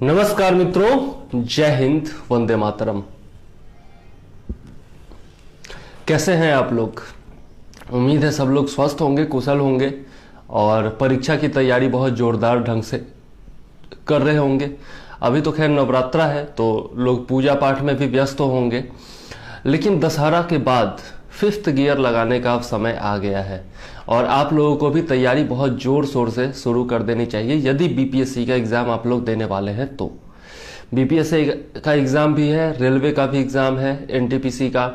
नमस्कार मित्रों, जय हिंद, वंदे मातरम। कैसे हैं आप लोग? उम्मीद है सब लोग स्वस्थ होंगे, कुशल होंगे और परीक्षा की तैयारी बहुत जोरदार ढंग से कर रहे होंगे। अभी तो खैर नवरात्रा है तो लोग पूजा पाठ में भी व्यस्त होंगे, लेकिन दशहरा के बाद 5th गियर लगाने का अब समय आ गया है और आप लोगों को भी तैयारी बहुत जोर शोर से शुरू कर देनी चाहिए। यदि बीपीएससी का एग्ज़ाम आप लोग देने वाले हैं तो बीपीएससी का एग्ज़ाम भी है, रेलवे का भी एग्ज़ाम है, एनटीपीसी का,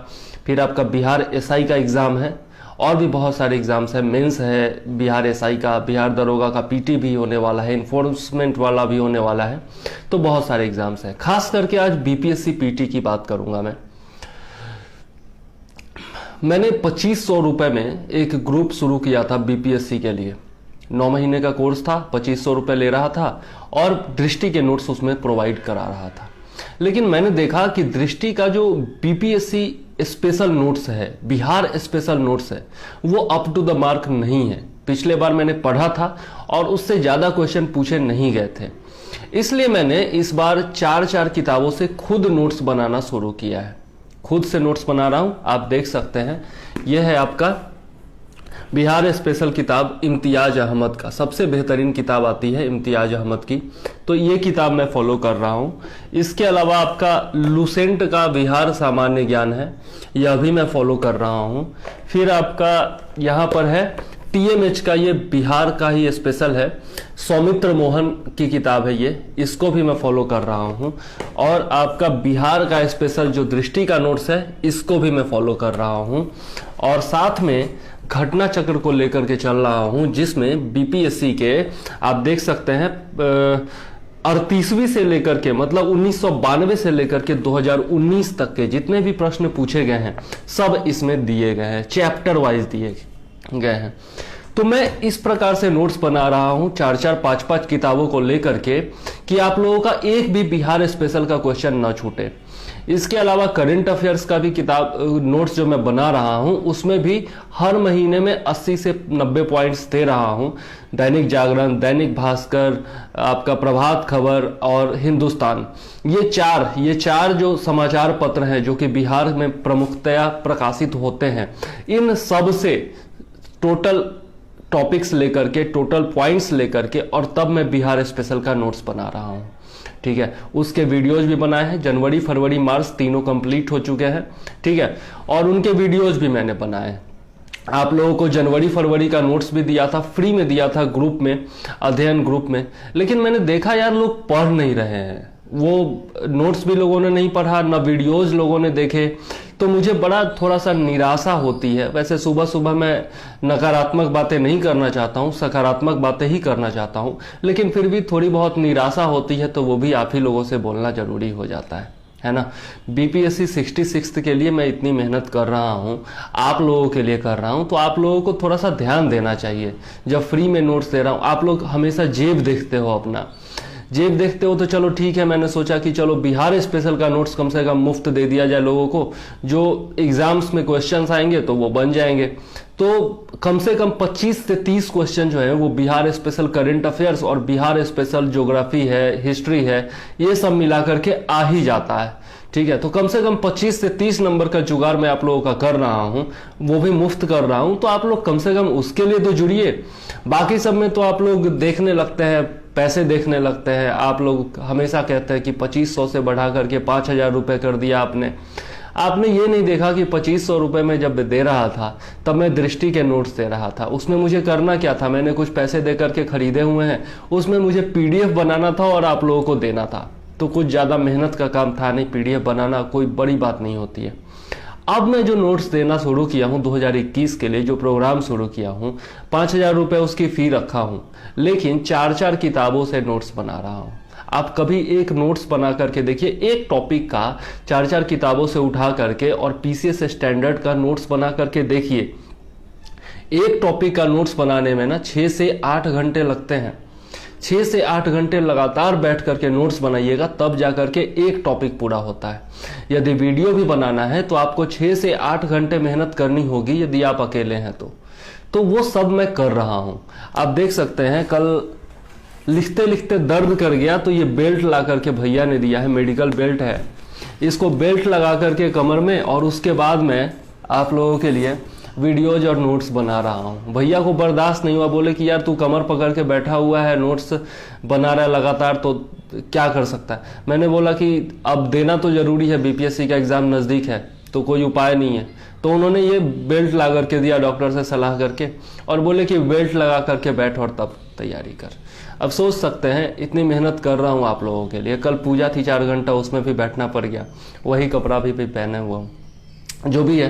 फिर आपका बिहार एसआई का एग्ज़ाम है और भी बहुत सारे एग्ज़ाम्स हैं। मेंस है बिहार एसआई का, बिहार दरोगा का पीटी भी होने वाला है, इन्फोर्समेंट वाला भी होने वाला है। तो बहुत सारे एग्ज़ाम्स हैं। खास करके आज बीपीएससी पीटी की बात करूँगा। मैंने 2500 रुपये में एक ग्रुप शुरू किया था बीपीएससी के लिए। 9 महीने का कोर्स था, 2500 रुपये ले रहा था और दृष्टि के नोट्स उसमें प्रोवाइड करा रहा था। लेकिन मैंने देखा कि दृष्टि का जो बीपीएससी स्पेशल नोट्स है, बिहार स्पेशल नोट्स है, वो अप टू द मार्क नहीं है। पिछले बार मैंने पढ़ा था और उससे ज़्यादा क्वेश्चन पूछे नहीं गए थे। इसलिए मैंने इस बार 4 किताबों से खुद नोट्स बनाना शुरू किया है। खुद से नोट्स बना रहा हूं, आप देख सकते हैं। यह है आपका बिहार स्पेशल किताब इम्तियाज अहमद का। सबसे बेहतरीन किताब आती है इम्तियाज अहमद की, तो ये किताब मैं फॉलो कर रहा हूं। इसके अलावा आपका लुसेंट का बिहार सामान्य ज्ञान है, यह भी मैं फॉलो कर रहा हूं। फिर आपका यहाँ पर है टीएमएच का, ये बिहार का ही स्पेशल है, सौमित्र मोहन की किताब है ये, इसको भी मैं फॉलो कर रहा हूं। और आपका बिहार का स्पेशल जो दृष्टि का नोट्स है, इसको भी मैं फॉलो कर रहा हूं। और साथ में घटना चक्र को लेकर के चल रहा हूं, जिसमें बीपीएससी के आप देख सकते हैं 38वीं से लेकर के, मतलब 1992 से लेकर के 2019 तक के जितने भी प्रश्न पूछे गए हैं सब इसमें दिए गए हैं, चैप्टर वाइज दिए गए हैं। तो मैं इस प्रकार से नोट्स बना रहा हूं 4 5 किताबों को लेकर के, कि आप लोगों का एक भी बिहार स्पेशल का क्वेश्चन ना छूटे। इसके अलावा करंट अफेयर्स का भी किताब नोट्स जो मैं बना रहा हूं, उसमें भी हर महीने में 80 से 90 पॉइंट्स दे रहा हूं। दैनिक जागरण, दैनिक भास्कर, आपका प्रभात खबर और हिंदुस्तान, ये चार जो समाचार पत्र हैं जो कि बिहार में प्रमुखतया प्रकाशित होते हैं, इन सब से टोटल टॉपिक्स लेकर के, टोटल पॉइंट्स लेकर के, और तब मैं बिहार स्पेशल का नोट्स बना रहा हूं। ठीक है, उसके वीडियोज भी बनाए हैं। जनवरी, फरवरी, मार्च तीनों कंप्लीट हो चुके हैं। ठीक है, और उनके वीडियोज भी मैंने बनाए हैं। आप लोगों को जनवरी फरवरी का नोट्स भी दिया था, फ्री में दिया था ग्रुप में, अध्ययन ग्रुप में। लेकिन मैंने देखा यार लोग पढ़ नहीं रहे हैं, वो नोट्स भी लोगों ने नहीं पढ़ा, ना वीडियोज लोगों ने देखे। तो मुझे बड़ा थोड़ा सा निराशा होती है। वैसे सुबह सुबह मैं नकारात्मक बातें नहीं करना चाहता हूँ, सकारात्मक बातें ही करना चाहता हूँ, लेकिन फिर भी थोड़ी बहुत निराशा होती है, तो वो भी आप ही लोगों से बोलना जरूरी हो जाता है ना। बीपीएससी 66th के लिए मैं इतनी मेहनत कर रहा हूँ, आप लोगों के लिए कर रहा हूँ, तो आप लोगों को थोड़ा सा ध्यान देना चाहिए। जब फ्री में नोट्स दे रहा हूँ, आप लोग हमेशा जेब देखते हो, अपना जेब देखते हो, तो चलो ठीक है, मैंने सोचा कि चलो बिहार स्पेशल का नोट्स कम से कम मुफ्त दे दिया जाए लोगों को, जो एग्जाम्स में क्वेश्चंस आएंगे तो वो बन जाएंगे। तो कम से कम 25 से 30 क्वेश्चन जो है वो बिहार स्पेशल करंट अफेयर्स और बिहार स्पेशल ज्योग्राफी है, हिस्ट्री है, ये सब मिला करके आ ही जाता है। ठीक है, तो कम से कम 25 से 30 नंबर का जुगाड़ मैं आप लोगों का कर रहा हूं, वो भी मुफ्त कर रहा हूं। तो आप लोग कम से कम उसके लिए तो जुड़िए। बाकी सब में तो आप लोग देखने लगते हैं, पैसे देखने लगते हैं। आप लोग हमेशा कहते हैं कि 2500 से बढ़ा करके 5000 रुपये कर दिया आपने ये नहीं देखा कि 2500 रुपये में जब दे रहा था तब मैं दृष्टि के नोट्स दे रहा था। उसमें मुझे करना क्या था, मैंने कुछ पैसे दे करके खरीदे हुए हैं, उसमें मुझे पीडीएफ बनाना था और आप लोगों को देना था। तो कुछ ज़्यादा मेहनत का काम था नहीं, पीडीएफ बनाना कोई बड़ी बात नहीं होती है। अब मैं जो नोट्स देना शुरू किया हूं 2021 के लिए, जो प्रोग्राम शुरू किया हूं, 5000 रुपये उसकी फी रखा हूं, लेकिन 4 किताबों से नोट्स बना रहा हूं। आप कभी एक नोट्स बना करके देखिए, एक टॉपिक का 4 किताबों से उठा करके और पीसीएस स्टैंडर्ड का नोट्स बना करके देखिए। एक टॉपिक का नोट्स बनाने में ना 6 से 8 घंटे लगते हैं। 6 से 8 घंटे लगातार बैठ करके नोट्स बनाइएगा, तब जाकर के एक टॉपिक पूरा होता है। यदि वीडियो भी बनाना है तो आपको 6 से 8 घंटे मेहनत करनी होगी, यदि आप अकेले हैं तो वो सब मैं कर रहा हूं। आप देख सकते हैं, कल लिखते लिखते दर्द कर गया तो ये बेल्ट ला करके भैया ने दिया है, मेडिकल बेल्ट है, इसको बेल्ट लगा करके कमर में, और उसके बाद मैं आप लोगों के लिए वीडियोज और नोट्स बना रहा हूँ। भैया को बर्दाश्त नहीं हुआ, बोले कि यार तू कमर पकड़ के बैठा हुआ है, नोट्स बना रहा है लगातार, तो क्या कर सकता है। मैंने बोला कि अब देना तो जरूरी है, बीपीएससी का एग्जाम नज़दीक है, तो कोई उपाय नहीं है। तो उन्होंने ये बेल्ट ला करके दिया डॉक्टर से सलाह करके, और बोले कि बेल्ट लगा करके बैठ और तब तैयारी कर। अब सोच सकते हैं इतनी मेहनत कर रहा हूँ आप लोगों के लिए। कल पूजा थी 4 घंटा, उसमें भी बैठना पड़ गया, वही कपड़ा भी पहने हुआ हूँ, जो भी है।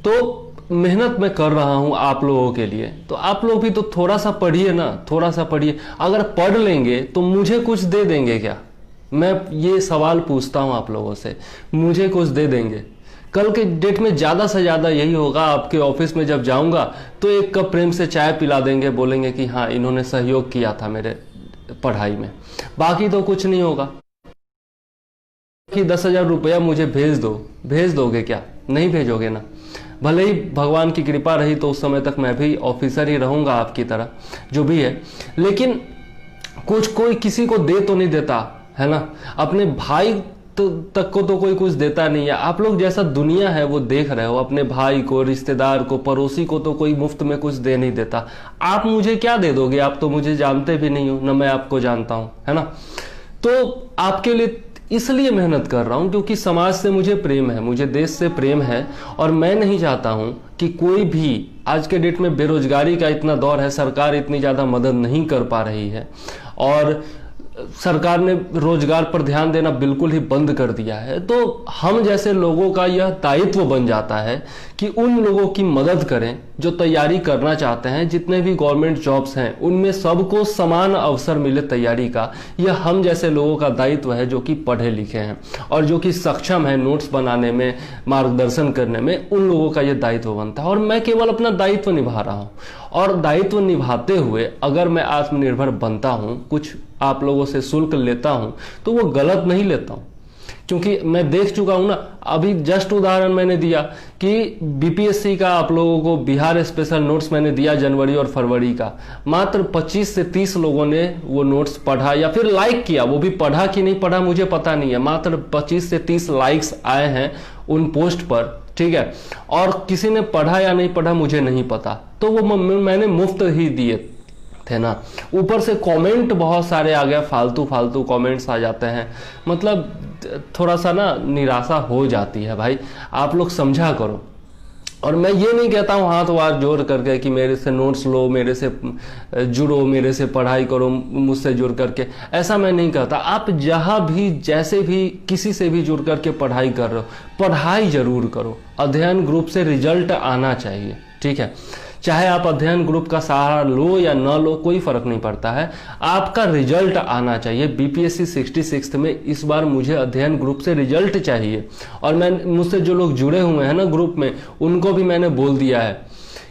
तो मेहनत मैं कर रहा हूं आप लोगों के लिए, तो आप लोग भी तो थोड़ा सा पढ़िए ना, थोड़ा सा पढ़िए। अगर पढ़ लेंगे तो मुझे कुछ दे देंगे क्या? मैं ये सवाल पूछता हूं आप लोगों से, मुझे कुछ दे देंगे? कल के डेट में ज्यादा से ज्यादा यही होगा, आपके ऑफिस में जब जाऊंगा तो 1 कप प्रेम से चाय पिला देंगे, बोलेंगे कि हाँ इन्होंने सहयोग किया था मेरे पढ़ाई में, बाकी तो कुछ नहीं होगा। कि 10,000 रुपया मुझे भेज दो, भेज दोगे क्या? नहीं भेजोगे ना। भले ही भगवान की कृपा रही तो उस समय तक मैं भी ऑफिसर ही रहूंगा आपकी तरह, जो भी है, लेकिन कुछ कोई किसी को दे तो नहीं देता है ना। अपने भाई तक को तो कोई कुछ देता नहीं है। आप लोग जैसा दुनिया है वो देख रहे हो, अपने भाई को, रिश्तेदार को, पड़ोसी को तो कोई मुफ्त में कुछ दे नहीं देता। आप मुझे क्या दे दोगे? आप तो मुझे जानते भी नहीं हो, ना मैं आपको जानता हूं, है ना। तो आपके लिए इसलिए मेहनत कर रहा हूं क्योंकि समाज से मुझे प्रेम है, मुझे देश से प्रेम है, और मैं नहीं चाहता हूं कि कोई भी, आज के डेट में बेरोजगारी का इतना दौर है, सरकार इतनी ज्यादा मदद नहीं कर पा रही है, और सरकार ने रोजगार पर ध्यान देना बिल्कुल ही बंद कर दिया है। तो हम जैसे लोगों का यह दायित्व बन जाता है कि उन लोगों की मदद करें जो तैयारी करना चाहते हैं। जितने भी गवर्नमेंट जॉब्स हैं उनमें सबको समान अवसर मिले तैयारी का, यह हम जैसे लोगों का दायित्व है जो कि पढ़े लिखे हैं और जो कि सक्षम है नोट्स बनाने में, मार्गदर्शन करने में। उन लोगों का यह दायित्व बनता है और मैं केवल अपना दायित्व निभा रहा हूं। और दायित्व निभाते हुए अगर मैं आत्मनिर्भर बनता हूं, कुछ आप लोगों से शुल्क लेता हूं, तो वो गलत नहीं लेता हूं, क्योंकि मैं देख चुका हूं ना। अभी जस्ट उदाहरण मैंने दिया कि बीपीएससी का आप लोगों को बिहार स्पेशल नोट्स मैंने दिया जनवरी और फरवरी का, मात्र 25 से 30 लोगों ने वो नोट्स पढ़ा या फिर लाइक किया। वो भी पढ़ा कि नहीं पढ़ा मुझे पता नहीं है, मात्र 25 से 30 लाइक्स आए हैं उन पोस्ट पर, ठीक है। और किसी ने पढ़ा या नहीं पढ़ा मुझे नहीं पता, तो वो मैंने मुफ्त ही दिए थे ना। ऊपर से कमेंट बहुत सारे आ गए, फालतू फालतू कमेंट्स आ जाते हैं, मतलब थोड़ा सा ना निराशा हो जाती है। भाई आप लोग समझा करो। और मैं ये नहीं कहता हूँ हाथ वार जोड़ करके कि मेरे से नोट्स लो, मेरे से जुड़ो, मेरे से पढ़ाई करो, मुझसे जुड़ करके, ऐसा मैं नहीं कहता। आप जहाँ भी, जैसे भी, किसी से भी जुड़ करके पढ़ाई कर रहे हो, पढ़ाई जरूर करो। अध्ययन ग्रुप से रिजल्ट आना चाहिए, ठीक है। चाहे आप अध्ययन ग्रुप का सहारा लो या न लो, कोई फर्क नहीं पड़ता है, आपका रिजल्ट आना चाहिए। बीपीएससी 66 में इस बार मुझे अध्ययन ग्रुप से रिजल्ट चाहिए। और मैं, मुझसे जो लोग जुड़े हुए हैं ना ग्रुप में, उनको भी मैंने बोल दिया है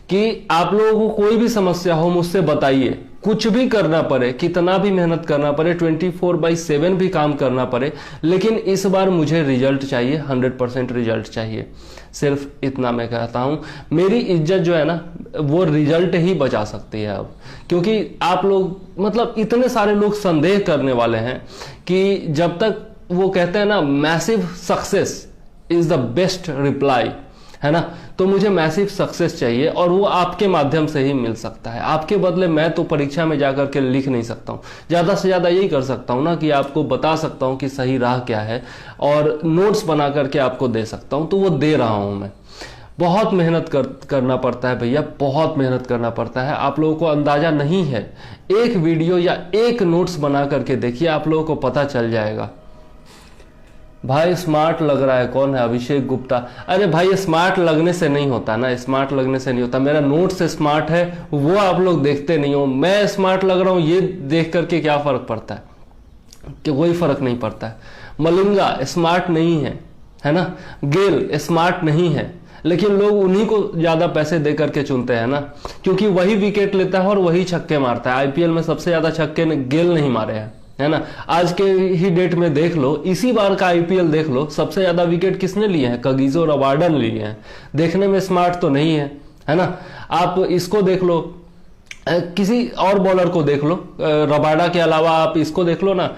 कि आप लोगों को कोई भी समस्या हो मुझसे बताइए। कुछ भी करना पड़े, कितना भी मेहनत करना पड़े, 24/7 भी काम करना पड़े, लेकिन इस बार मुझे रिजल्ट चाहिए, 100% रिजल्ट चाहिए। सिर्फ इतना मैं कहता हूं। मेरी इज्जत जो है ना, वो रिजल्ट ही बचा सकती है अब, क्योंकि आप लोग, मतलब इतने सारे लोग संदेह करने वाले हैं कि जब तक वो कहते हैं ना massive success is the best reply, है ना। तो मुझे मैसिव सक्सेस चाहिए और वो आपके माध्यम से ही मिल सकता है। आपके बदले मैं तो परीक्षा में जाकर के लिख नहीं सकता हूँ। ज्यादा से ज्यादा यही कर सकता हूँ ना कि आपको बता सकता हूँ कि सही राह क्या है और नोट्स बना करके आपको दे सकता हूँ, तो वो दे रहा हूँ मैं। बहुत मेहनत करना पड़ता है भैया, बहुत मेहनत करना पड़ता है। आप लोगों को अंदाजा नहीं है। एक वीडियो या एक नोट्स बना करके देखिए, आप लोगों को पता चल जाएगा। भाई स्मार्ट लग रहा है, कौन है? अभिषेक गुप्ता। अरे भाई स्मार्ट लगने से नहीं होता ना, स्मार्ट लगने से नहीं होता। मेरा नोट्स स्मार्ट है, वो आप लोग देखते नहीं हो। मैं स्मार्ट लग रहा हूं, ये देख करके क्या फर्क पड़ता है? कि कोई फर्क नहीं पड़ता है। मलिंगा स्मार्ट नहीं है, है ना। गेल स्मार्ट नहीं है, लेकिन लोग उन्हीं को ज्यादा पैसे दे करके चुनते हैं ना, क्योंकि वही विकेट लेता है और वही छक्के मारता है। आईपीएल में सबसे ज्यादा छक्के गेल नहीं मारे हैं, है ना। आज के ही डेट में देख लो, इसी बार का आईपीएल देख लो, सबसे ज्यादा विकेट किसने लिए हैं? कगिसो रबाडा ने लिए हैं। देखने में स्मार्ट तो नहीं है, है ना। आप इसको देख लो, किसी और बॉलर को देख लो, रबाडा के अलावा आप इसको देख लो ना,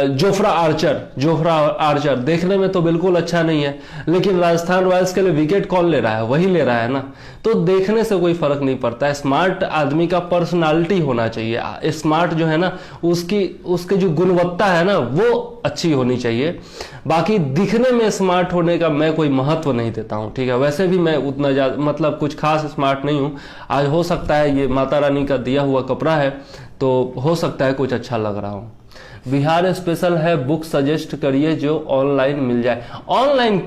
जोफ्रा आर्चर देखने में तो बिल्कुल अच्छा नहीं है, लेकिन राजस्थान रॉयल्स के लिए विकेट कौन ले रहा है? वही ले रहा है ना। तो देखने से कोई फर्क नहीं पड़ता है। स्मार्ट आदमी का पर्सनालिटी होना चाहिए, स्मार्ट जो है ना उसकी जो गुणवत्ता है ना वो अच्छी होनी चाहिए। बाकी दिखने में स्मार्ट होने का मैं कोई महत्व नहीं देता हूं, ठीक है। वैसे भी मैं उतना ज्यादा मतलब कुछ खास स्मार्ट नहीं हूं। आज हो सकता है ये माता रानी का दिया हुआ कपड़ा है तो हो सकता है कुछ अच्छा लग रहा हो। बिहार स्पेशल है, बुक सजेस्ट करिए जो ऑनलाइन मिल जाए। ऑनलाइन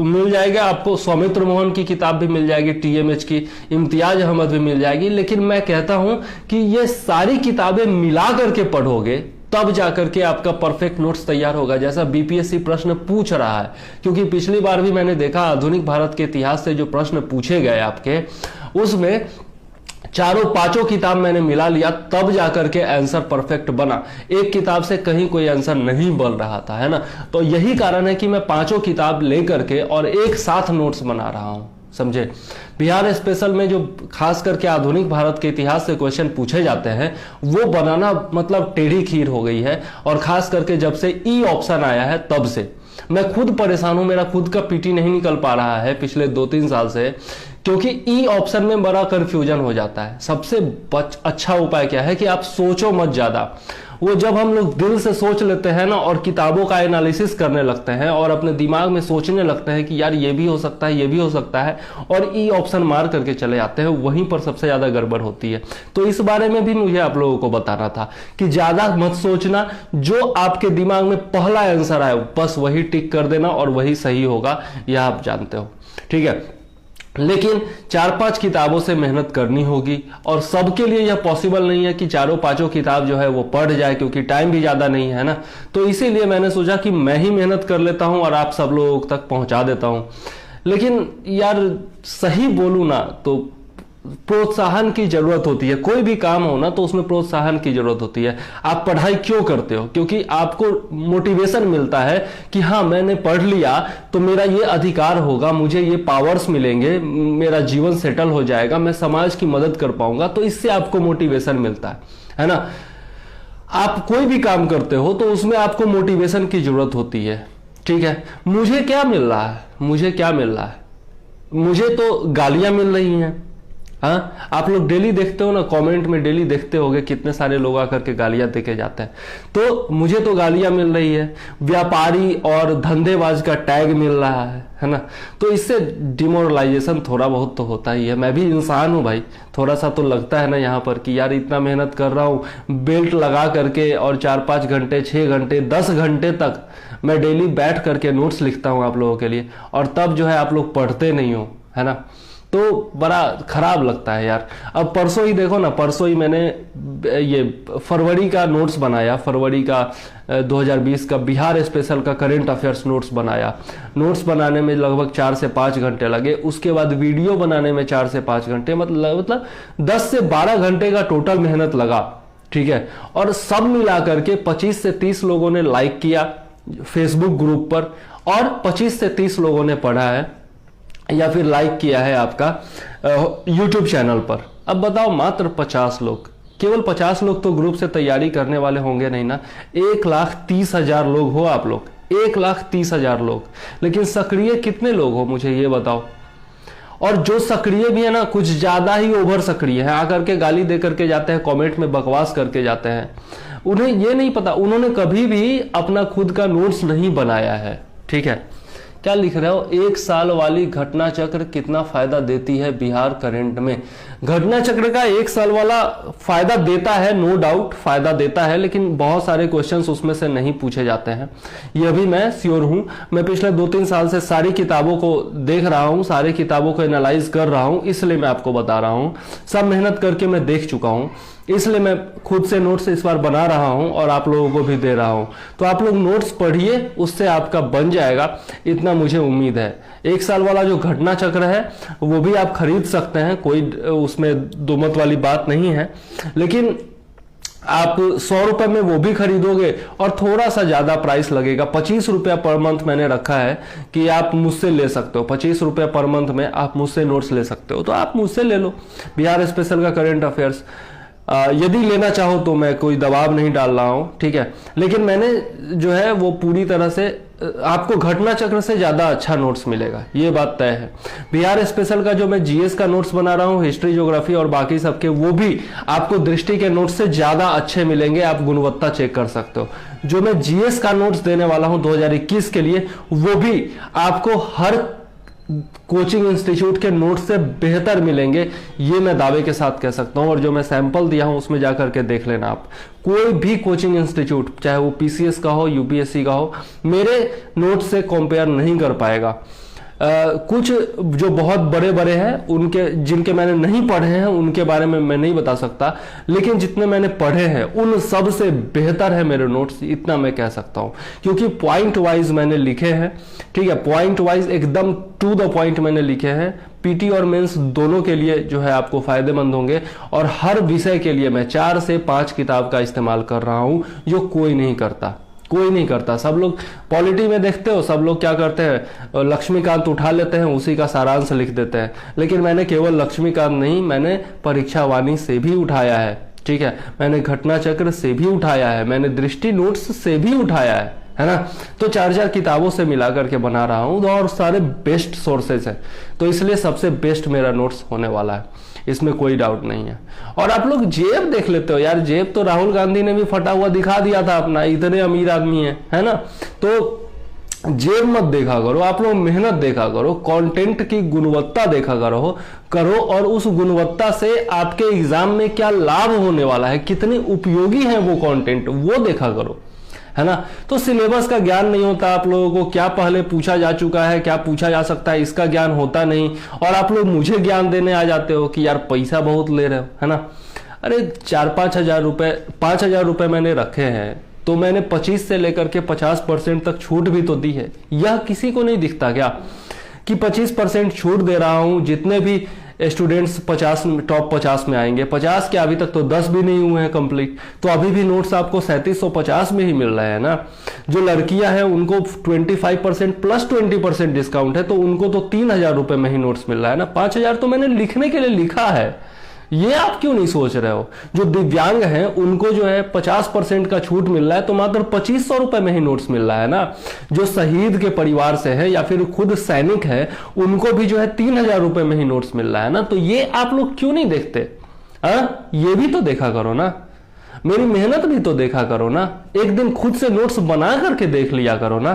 मिल जाएगा आपको, सौमित्र मोहन की किताब भी मिल जाएगी, टीएमएच की, इम्तियाज अहमद भी मिल जाएगी। लेकिन मैं कहता हूं कि ये सारी किताबें मिला करके पढ़ोगे तब जाकर के आपका परफेक्ट नोट्स तैयार होगा, जैसा बीपीएससी प्रश्न पूछ रहा है। क्योंकि पिछली बार भी मैंने देखा आधुनिक भारत के इतिहास से जो प्रश्न पूछे गए आपके, उसमें चारों पांचों किताब मैंने मिला लिया तब जाकर के आंसर परफेक्ट बना। एक किताब से कहीं कोई आंसर नहीं बन रहा था, है ना। तो यही कारण है कि मैं पांचों किताब लेकर के और एक साथ नोट्स बना रहा हूं, समझे। बिहार स्पेशल में जो खास करके आधुनिक भारत के इतिहास से क्वेश्चन पूछे जाते हैं वो बनाना मतलब टेढ़ी खीर हो गई है। और खास करके जब से ई ऑप्शन आया है तब से मैं खुद परेशान हूं। मेरा खुद का पीटी नहीं निकल पा रहा है पिछले 2-3 साल से, क्योंकि ई ऑप्शन में बड़ा कंफ्यूजन हो जाता है। सबसे अच्छा उपाय क्या है कि आप सोचो मत ज्यादा। वो जब हम लोग दिल से सोच लेते हैं ना और किताबों का एनालिसिस करने लगते हैं और अपने दिमाग में सोचने लगते हैं कि यार ये भी हो सकता है, ये भी हो सकता है, और ई ऑप्शन मार करके चले जाते हैं, वहीं पर सबसे ज्यादा गड़बड़ होती है। तो इस बारे में भी मुझे आप लोगों को बताना था कि ज्यादा मत सोचना, जो आपके दिमाग में पहला आंसर आए बस वही टिक कर देना और वही सही होगा, यह आप जानते हो, ठीक है। लेकिन 4-5 किताबों से मेहनत करनी होगी और सबके लिए यह पॉसिबल नहीं है कि चारों पांचों किताब जो है वो पढ़ जाए, क्योंकि टाइम भी ज्यादा नहीं है ना। तो इसीलिए मैंने सोचा कि मैं ही मेहनत कर लेता हूं और आप सब लोगों तक पहुंचा देता हूं। लेकिन यार सही बोलूं ना तो प्रोत्साहन की जरूरत होती है। कोई भी काम हो ना तो उसमें प्रोत्साहन की जरूरत होती है। आप पढ़ाई क्यों करते हो? क्योंकि आपको मोटिवेशन मिलता है कि हाँ मैंने पढ़ लिया तो मेरा ये अधिकार होगा, मुझे ये पावर्स मिलेंगे, मेरा जीवन सेटल हो जाएगा, मैं समाज की मदद कर पाऊंगा। तो इससे आपको मोटिवेशन मिलता है ना। आप कोई भी काम करते हो तो उसमें आपको मोटिवेशन की जरूरत होती है, ठीक है। मुझे क्या मिल रहा है? मुझे तो गालियां मिल रही हैं। हाँ, आप लोग डेली देखते हो ना, कमेंट में डेली देखते होगे कितने सारे लोग आकर के गालियां देके जाते हैं। तो मुझे तो गालियां मिल रही है, व्यापारी और धंधेबाज का टैग मिल रहा है ना। तो इससे डिमोरलाइजेशन थोड़ा बहुत तो होता ही है। मैं भी इंसान हूं भाई, थोड़ा सा तो लगता है ना यहाँ पर कि यार इतना मेहनत कर रहा हूं बेल्ट लगा करके और 4-5 घंटे, 6 घंटे, 10 घंटे तक मैं डेली बैठ करके नोट्स लिखता हूं आप लोगों के लिए, और तब जो है आप लोग पढ़ते नहीं हो, है ना। तो बड़ा खराब लगता है यार। अब परसों ही देखो ना, परसों ही मैंने ये फरवरी का नोट्स बनाया, फरवरी का 2020 का बिहार स्पेशल का करंट अफेयर्स नोट्स बनाया। नोट्स बनाने में लगभग 4 से 5 घंटे लगे, उसके बाद वीडियो बनाने में 4 से 5 घंटे, मतलब 10 से 12 घंटे का टोटल मेहनत लगा, ठीक है। और सब मिला करके 25 से 30 लोगों ने लाइक किया फेसबुक ग्रुप पर, और 25 से 30 लोगों ने पढ़ा है या फिर लाइक किया है आपका यूट्यूब चैनल पर। अब बताओ, मात्र 50 लोग, केवल 50 लोग तो ग्रुप से तैयारी करने वाले होंगे नहीं ना। 1,30,000 लोग हो आप लोग, 1,30,000 लोग, लेकिन सक्रिय कितने लोग हो मुझे ये बताओ। और जो सक्रिय भी है ना, कुछ ज्यादा ही ओवर सक्रिय है, आकर के गाली दे करके जाते हैं, कमेंट में बकवास करके जाते हैं। उन्हें ये नहीं पता, उन्होंने कभी भी अपना खुद का नोट्स नहीं बनाया है, ठीक है। क्या लिख रहे हो? 1 साल वाली घटना चक्र कितना फायदा देती है बिहार करंट में? घटना चक्र का 1 साल वाला फायदा देता है, नो डाउट फायदा देता है, लेकिन बहुत सारे क्वेश्चंस उसमें से नहीं पूछे जाते हैं, यह भी मैं श्योर हूं। मैं पिछले 2-3 साल से सारी किताबों को देख रहा हूं, सारी किताबों को एनालाइज कर रहा हूं, इसलिए मैं आपको बता रहा हूं। सब मेहनत करके मैं देख चुका हूं, इसलिए मैं खुद से नोट्स इस बार बना रहा हूं और आप लोगों को भी दे रहा हूं। तो आप लोग नोट्स पढ़िए, उससे आपका बन जाएगा, इतना मुझे उम्मीद है। 1 साल वाला जो घटना चक्र है वो भी आप खरीद सकते हैं, कोई उसमें दो मत वाली बात नहीं है, लेकिन आप 100 रुपए में वो भी खरीदोगे और थोड़ा सा ज्यादा प्राइस लगेगा। 25 रुपया पर मंथ मैंने रखा है कि आप मुझसे ले सकते हो, 25 रुपया पर मंथ में आप मुझसे नोट्स ले सकते हो, तो आप मुझसे ले लो बिहार स्पेशल का करंट अफेयर्स। यदि लेना चाहो तो मैं कोई दबाव नहीं डाल रहा हूं, ठीक है, लेकिन मैंने जो है वो पूरी तरह से आपको घटना चक्र से ज्यादा अच्छा नोट्स मिलेगा, ये बात तय है। बिहार स्पेशल का जो मैं जीएस का नोट्स बना रहा हूं, हिस्ट्री, ज्योग्राफी और बाकी सबके, वो भी आपको दृष्टि के नोट्स से ज्यादा अच्छे मिलेंगे, आप गुणवत्ता चेक कर सकते हो। जो मैं जीएस का नोट्स देने वाला हूं 2021 के लिए, वो भी आपको हर कोचिंग इंस्टीट्यूट के नोट्स से बेहतर मिलेंगे, ये मैं दावे के साथ कह सकता हूं। और जो मैं सैंपल दिया हूं उसमें जाकर के देख लेना आप, कोई भी कोचिंग इंस्टीट्यूट चाहे वो पीसीएस का हो, यूपीएससी का हो, मेरे नोट से कंपेयर नहीं कर पाएगा। कुछ जो बहुत बड़े बड़े हैं, उनके जिनके मैंने नहीं पढ़े हैं उनके बारे में मैं नहीं बता सकता, लेकिन जितने मैंने पढ़े हैं उन सब से बेहतर है मेरे नोट्स, इतना मैं कह सकता हूं, क्योंकि पॉइंट वाइज मैंने लिखे हैं, ठीक है, पॉइंट वाइज एकदम टू द पॉइंट मैंने लिखे हैं। पीटी और मेंस दोनों के लिए जो है आपको फायदेमंद होंगे, और हर विषय के लिए मैं 4 से 5 किताब का इस्तेमाल कर रहा हूं, जो कोई नहीं करता, कोई नहीं करता। सब लोग पॉलिटी में देखते हो, सब लोग क्या करते हैं, लक्ष्मीकांत उठा लेते हैं, उसी का सारांश लिख देते हैं, लेकिन मैंने केवल लक्ष्मीकांत नहीं, मैंने परीक्षा वाणी से भी उठाया है, ठीक है, मैंने घटना चक्र से भी उठाया है, मैंने दृष्टि नोट्स से भी उठाया है ना। तो 4 किताबों से मिला करके बना रहा हूं, और सारे बेस्ट सोर्सेज है, तो इसलिए सबसे बेस्ट मेरा नोट्स होने वाला है, इसमें कोई डाउट नहीं है। और आप लोग जेब देख लेते हो यार, जेब तो राहुल गांधी ने भी फटा हुआ दिखा दिया था अपना, इतने अमीर आदमी है ना। तो जेब मत देखा करो, आप लोग मेहनत देखा करो, कंटेंट की गुणवत्ता देखा करो, और उस गुणवत्ता से आपके एग्जाम में क्या लाभ होने वाला है, कितने उपयोगी है वो कंटेंट, वो देखा करो, है ना। तो सिलेबस का ज्ञान नहीं होता आप लोगों को, क्या पहले पूछा जा चुका है, क्या पूछा जा सकता है, इसका ज्ञान होता नहीं, और आप लोग मुझे ज्ञान देने आ जाते हो कि यार पैसा बहुत ले रहे हो, है ना। अरे 4-5 हजार रुपए, 5 हजार रुपए मैंने रखे हैं, तो मैंने 25 से लेकर के 50% तक छूट भी तो दी है। यह किसी को नहीं दिखता क्या कि 25% छूट दे रहा हूं, जितने भी स्टूडेंट्स 50 टॉप 50 में आएंगे, 50 के अभी तक तो 10 भी नहीं हुए हैं कंप्लीट, तो अभी भी नोट्स आपको 3750 में ही मिल रहे हैं ना। जो लड़कियां हैं उनको 25% प्लस 20% डिस्काउंट है, तो उनको तो 3000 रुपए में ही नोट्स मिल रहा है ना। 5000 तो मैंने लिखने के लिए लिखा है, ये आप क्यों नहीं सोच रहे हो। जो दिव्यांग हैं उनको जो है 50% का छूट मिल रहा है, तो मात्र 2500 रुपए में ही नोट्स मिल रहा है ना। जो शहीद के परिवार से है या फिर खुद सैनिक है, उनको भी जो है 3000 रुपए में ही नोट्स मिल रहा है ना। तो ये आप लोग क्यों नहीं देखते, ये भी तो देखा करो ना, मेरी मेहनत भी तो देखा करो ना। एक दिन खुद से नोट्स बना करके देख लिया करो ना,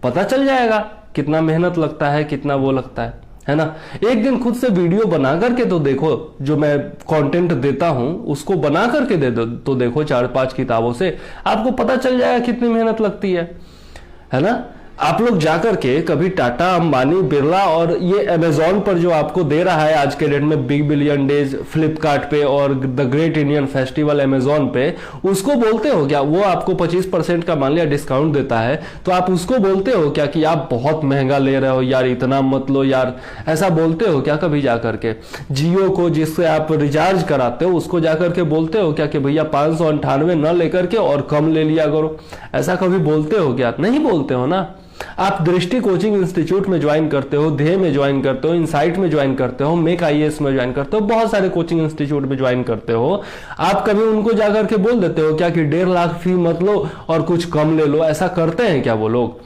पता चल जाएगा कितना मेहनत लगता है, कितना वो लगता है ना। एक दिन खुद से वीडियो बना करके तो देखो, जो मैं कंटेंट देता हूं उसको बना करके दे दो तो देखो 4-5 किताबों से, आपको पता चल जाएगा कितनी मेहनत लगती है ना। आप लोग जाकर के कभी टाटा, अंबानी, बिरला और ये अमेजॉन पर जो आपको दे रहा है आज के डेट में बिग बिलियन डेज, फ्लिपकार्ट पे और the great Indian festival Amazon पे, उसको बोलते हो क्या, वो आपको 25% का मान लिया डिस्काउंट देता है, तो आप उसको बोलते हो क्या कि आप बहुत महंगा ले रहे हो यार, इतना मत लो यार, ऐसा बोलते हो क्या कभी जाकर के। जियो को जिससे आप रिचार्ज कराते हो उसको जाकर के बोलते हो क्या कि भैया 598 न लेकर के और कम ले लिया करो, ऐसा कभी बोलते हो क्या? नहीं बोलते हो ना। आप दृष्टि कोचिंग इंस्टीट्यूट में ज्वाइन करते हो, ध्येय में ज्वाइन करते हो, इनसाइट में ज्वाइन करते हो, मेक आईएएस में ज्वाइन करते हो, बहुत सारे कोचिंग इंस्टीट्यूट में ज्वाइन करते हो। आप कभी उनको जाकर के बोल देते हो क्या कि 1.5 लाख फी मत लो और कुछ कम ले लो, ऐसा करते हैं क्या वो लोग?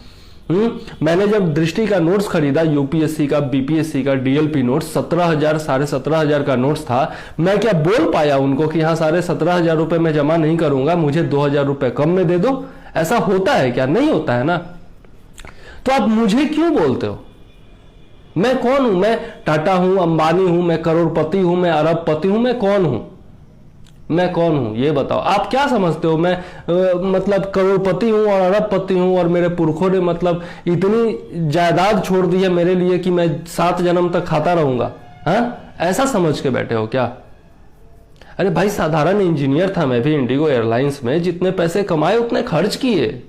मैंने जब दृष्टि का नोट्स खरीदा, यूपीएससी का, बीपीएससी का, डीएलपी नोट्स 17,000 17,500 का नोट्स था, मैं क्या बोल पाया उनको कि हाँ 17,500 रुपए में जमा नहीं करूंगा, मुझे 2,000 रुपए कम में दे दो? ऐसा होता है क्या? नहीं होता है ना। तो आप मुझे क्यों बोलते हो? मैं कौन हूं? मैं टाटा हूं, अंबानी हूं, मैं करोड़पति हूं, मैं अरबपति हूं, मैं कौन हूं? मैं कौन हूं ये बताओ। आप क्या समझते हो मैं मतलब करोड़पति हूं और अरबपति हूं और मेरे पुरखों ने मतलब इतनी जायदाद छोड़ दी है मेरे लिए कि मैं 7 जन्म तक खाता रहूंगा? हाँ, ऐसा समझ के बैठे हो क्या? अरे भाई, साधारण इंजीनियर था मैं भी इंडिगो एयरलाइंस में, जितने पैसे कमाए उतने खर्च किए।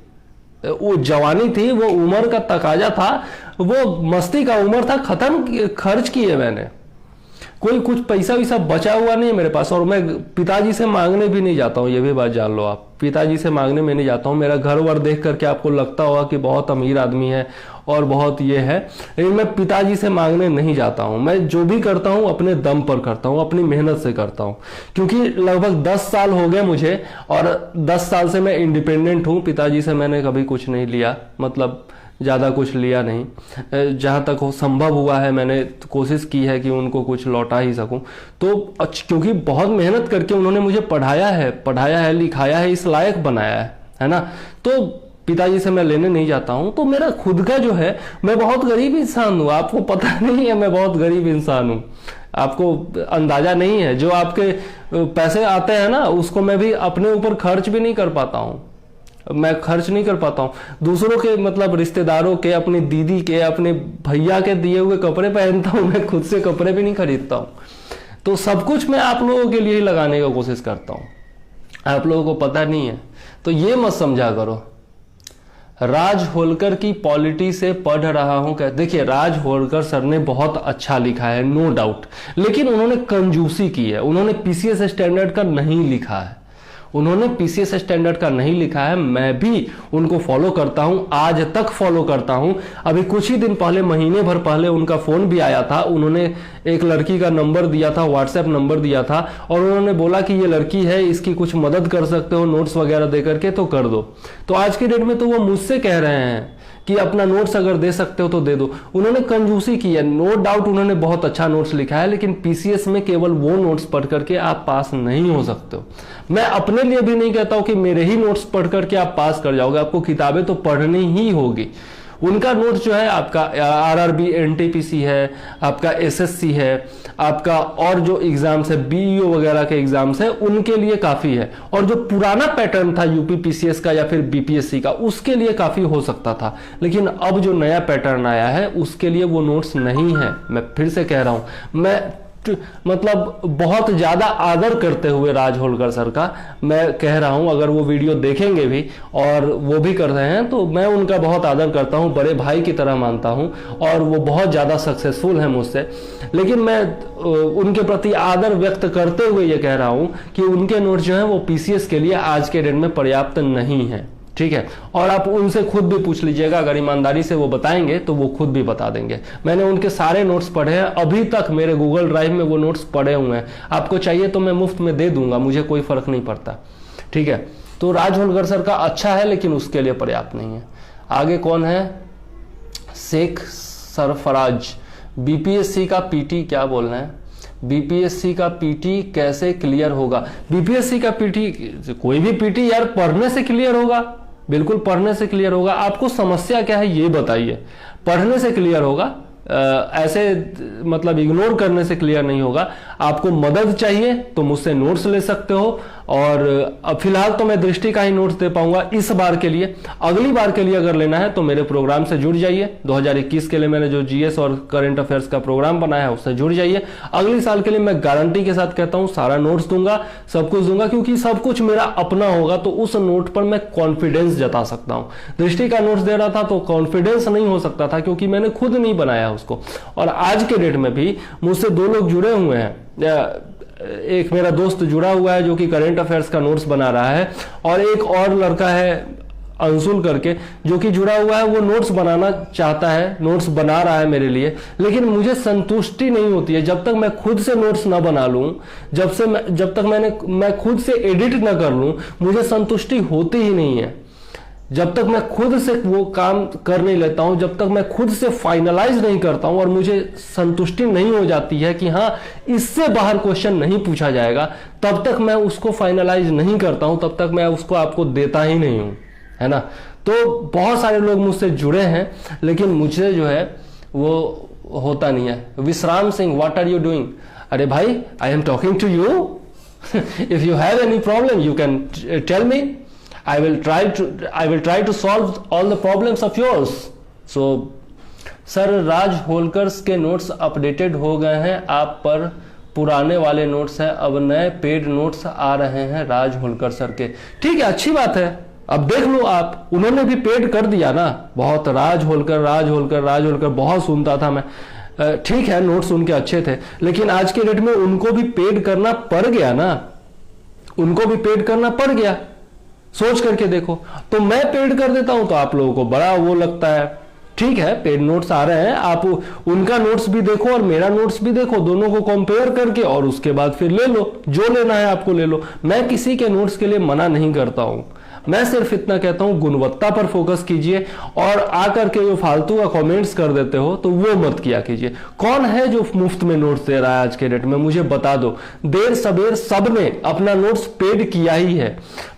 वो जवानी थी, वो उम्र का तकाजा था, वो मस्ती का उम्र था, खत्म खर्च किए मैंने। कुछ पैसा वैसा बचा हुआ नहीं है मेरे पास, और मैं पिताजी से मांगने भी नहीं जाता हूं, ये भी बात जान लो आप। पिताजी से मांगने में नहीं जाता हूँ। मेरा घर वर देख करके आपको लगता होगा कि बहुत अमीर आदमी है और बहुत ये है, लेकिन मैं पिताजी से मांगने नहीं जाता हूँ। मैं जो भी करता हूँ अपने दम पर करता हूँ, अपनी मेहनत से करता हूँ, क्योंकि लगभग 10 साल हो गए मुझे और 10 साल से मैं इंडिपेंडेंट हूँ। पिताजी से मैंने कभी कुछ नहीं लिया, मतलब ज़्यादा कुछ लिया नहीं। जहाँ तक हो संभव हुआ है मैंने कोशिश की है कि उनको कुछ लौटा ही सकूं। तो क्योंकि बहुत मेहनत करके उन्होंने मुझे पढ़ाया है, लिखाया है, इस लायक बनाया है ना। तो पिताजी से मैं लेने नहीं जाता हूं। तो मेरा खुद का जो है, मैं बहुत गरीब इंसान हूं, आपको पता नहीं है, मैं बहुत गरीब इंसान हूं, आपको अंदाजा नहीं है। जो आपके पैसे आते हैं ना, उसको मैं भी अपने ऊपर खर्च भी नहीं कर पाता हूँ, मैं खर्च नहीं कर पाता हूँ। दूसरों के मतलब रिश्तेदारों के, अपनी दीदी के, अपने भैया के दिए हुए कपड़े पहनता हूँ, मैं खुद से कपड़े भी नहीं खरीदता हूँ। तो सब कुछ मैं आप लोगों के लिए ही लगाने की कोशिश करता हूँ, आप लोगों को पता नहीं है। तो ये मत समझा करो। राज होलकर की पॉलिटी से पढ़ रहा हूं क्या? देखिए, राज होलकर सर ने बहुत अच्छा लिखा है, नो डाउट, लेकिन उन्होंने कंजूसी की है। उन्होंने पीसीएस स्टैंडर्ड का नहीं लिखा है, उन्होंने पीसीएस स्टैंडर्ड का नहीं लिखा है। मैं भी उनको फॉलो करता हूं, आज तक फॉलो करता हूं। अभी कुछ ही दिन पहले, महीने भर पहले उनका फोन भी आया था। उन्होंने एक लड़की का नंबर दिया था, व्हाट्सएप नंबर दिया था, और उन्होंने बोला कि ये लड़की है, इसकी कुछ मदद कर सकते हो नोट्स वगैरह दे करके तो कर दो। तो आज की डेट में तो वो मुझसे कह रहे हैं कि अपना नोट्स अगर दे सकते हो तो दे दो। उन्होंने कंजूसी की है, नो डाउट उन्होंने बहुत अच्छा नोट्स लिखा है, लेकिन पीसीएस में केवल वो नोट्स पढ़ करके आप पास नहीं हो सकते हो। मैं अपने लिए भी नहीं कहता हूं कि मेरे ही नोट्स पढ़ करके आप पास कर जाओगे, आपको किताबें तो पढ़नी ही होगी। उनका नोट्स जो है आपका आरआरबी, एनटीपीसी है, आपका एसएससी है, आपका और जो एग्जाम्स है बीईओ वगैरह के एग्जाम्स है, उनके लिए काफी है। और जो पुराना पैटर्न था यूपी पीसीएस का या फिर बीपीएससी का, उसके लिए काफी हो सकता था। लेकिन अब जो नया पैटर्न आया है उसके लिए वो नोट्स नहीं है। मैं फिर से कह रहा हूं, मैं मतलब बहुत ज्यादा आदर करते हुए राज होलकर सर का मैं कह रहा हूं, अगर वो वीडियो देखेंगे भी और वो भी कर रहे हैं तो मैं उनका बहुत आदर करता हूं, बड़े भाई की तरह मानता हूं, और वो बहुत ज्यादा सक्सेसफुल है मुझसे। लेकिन मैं उनके प्रति आदर व्यक्त करते हुए ये कह रहा हूं कि उनके नोट्स जो है वो पीसीएस के लिए आज के डेट में पर्याप्त नहीं है, ठीक है। और आप उनसे खुद भी पूछ लीजिएगा, अगर ईमानदारी से वो बताएंगे तो वो खुद भी बता देंगे। मैंने उनके सारे नोट्स पढ़े हैं, अभी तक मेरे गूगल ड्राइव में वो नोट्स पड़े हुए हैं। आपको चाहिए तो मैं मुफ्त में दे दूंगा, मुझे कोई फर्क नहीं पड़ता, ठीक है। तो राज होलकर सर का अच्छा है, लेकिन उसके लिए पर्याप्त नहीं है। आगे कौन है? शेख सरफराज, बीपीएससी का पीटी क्या बोलना है? बीपीएससी का पीटी कैसे क्लियर होगा? बीपीएससी का पीटी, कोई भी पीटी यार पढ़ने से क्लियर होगा, बिल्कुल पढ़ने से क्लियर होगा। आपको समस्या क्या है ये बताइए। पढ़ने से क्लियर होगा, ऐसे मतलब इग्नोर करने से क्लियर नहीं होगा। आपको मदद चाहिए तो मुझसे नोट्स ले सकते हो, और फिलहाल तो मैं दृष्टि का ही नोट्स दे पाऊंगा इस बार के लिए। अगली बार के लिए अगर लेना है तो मेरे प्रोग्राम से जुड़ जाइए। 2021 के लिए मैंने जो जीएस और करंट अफेयर्स का प्रोग्राम बनाया है उससे जुड़ जाइए। अगले साल के लिए मैं गारंटी के साथ कहता हूं सारा नोट्स दूंगा, सब कुछ दूंगा, क्योंकि सब कुछ मेरा अपना होगा तो उस नोट पर मैं कॉन्फिडेंस जता सकता हूं। दृष्टि का नोट्स दे रहा था तो कॉन्फिडेंस नहीं हो सकता था, क्योंकि मैंने खुद नहीं बनाया उसको। और आज के डेट में भी मुझसे 2 लोग जुड़े हुए हैं। एक मेरा दोस्त जुड़ा हुआ है जो कि करंट अफेयर्स का नोट्स बना रहा है, और एक और लड़का है अंशुल करके जो कि जुड़ा हुआ है, वो नोट्स बनाना चाहता है, नोट्स बना रहा है मेरे लिए। लेकिन मुझे संतुष्टि नहीं होती है जब तक मैं खुद से नोट्स ना बना लूं, जब तक मैं खुद से एडिट ना कर लूं, मुझे संतुष्टि होती ही नहीं है। जब तक मैं खुद से वो काम कर नहीं लेता हूं, जब तक मैं खुद से फाइनलाइज नहीं करता हूं और मुझे संतुष्टि नहीं हो जाती है कि हाँ इससे बाहर क्वेश्चन नहीं पूछा जाएगा, तब तक मैं उसको फाइनलाइज नहीं करता हूं, तब तक मैं उसको आपको देता ही नहीं हूं, है ना। तो बहुत सारे लोग मुझसे जुड़े हैं, लेकिन मुझे जो है वो होता नहीं है। Vishram Singh, what are you doing? अरे भाई, I am talking to you, if you have any problem you can tell me, I will try to solve all the problems of yours. So, sir Raj Holkar के नोट्स अपडेटेड हो गए हैं आप पर, पुराने वाले नोट्स हैं, अब नए पेड नोट्स आ रहे हैं राज होलकर सर के। ठीक है, अच्छी बात है, अब देख लो आप, उन्होंने भी पेड कर दिया ना बहुत। राज होलकर बहुत सुनता था मैं। ठीक है, नोट्स उनके अच्छे थे, लेकिन आज के डेट में उनको भी पेड करना पड़ गया ना, उनको भी पेड करना पड़ गया। सोच करके देखो। तो मैं पेड कर देता हूं तो आप लोगों को बड़ा वो लगता है, ठीक है पेड नोट्स आ रहे हैं, आप उनका नोट्स भी देखो और मेरा नोट्स भी देखो, दोनों को कंपेयर करके और उसके बाद फिर ले लो, जो लेना है आपको ले लो। मैं किसी के नोट्स के लिए मना नहीं करता हूं, मैं सिर्फ इतना कहता हूं गुणवत्ता पर फोकस कीजिए, और आकर के जो फालतू का कमेंट्स कर देते हो तो वो मत किया कीजिए। कौन है जो मुफ्त में नोट्स दे रहा है आज के डेट में, मुझे बता दो। देर सबेर सबने अपना नोट्स पेड किया ही है।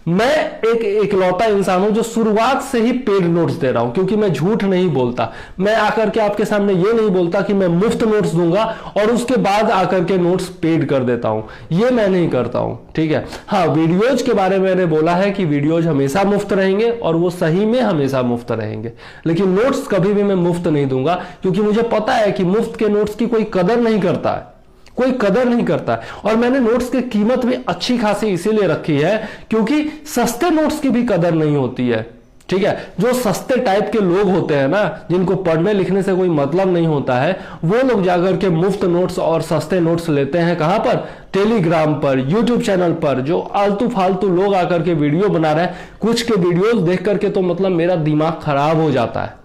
मैं एक इकलौता इंसान हूं जो शुरुआत से ही पेड नोट्स दे रहा हूं, क्योंकि मैं झूठ नहीं बोलता। मैं आकर के आपके सामने ये नहीं बोलता कि मैं मुफ्त नोट्स दूंगा और उसके बाद आकर के नोट्स पेड कर देता हूं, ये मैं नहीं करता हूं, ठीक है। हाँ, वीडियोज के बारे में मैंने बोला है कि वीडियोज हमेशा मुफ्त रहेंगे और वो सही में हमेशा मुफ्त रहेंगे, लेकिन नोट्स कभी भी मैं मुफ्त नहीं दूंगा, क्योंकि मुझे पता है कि मुफ्त के नोट्स की कोई कदर नहीं करता है, कोई कदर नहीं करता है। और मैंने नोट्स की कीमत भी अच्छी खासी इसीलिए रखी है क्योंकि सस्ते नोट्स की भी कदर नहीं होती है, ठीक है। जो सस्ते टाइप के लोग होते हैं ना, जिनको पढ़ने लिखने से कोई मतलब नहीं होता है, वो लोग जाकर के मुफ्त नोट्स और सस्ते नोट्स लेते हैं। कहां पर? टेलीग्राम पर, यूट्यूब चैनल पर, जो आलतू फालतू लोग आकर के वीडियो बना रहे हैं। कुछ के वीडियोस देख करके तो मतलब मेरा दिमाग खराब हो जाता है,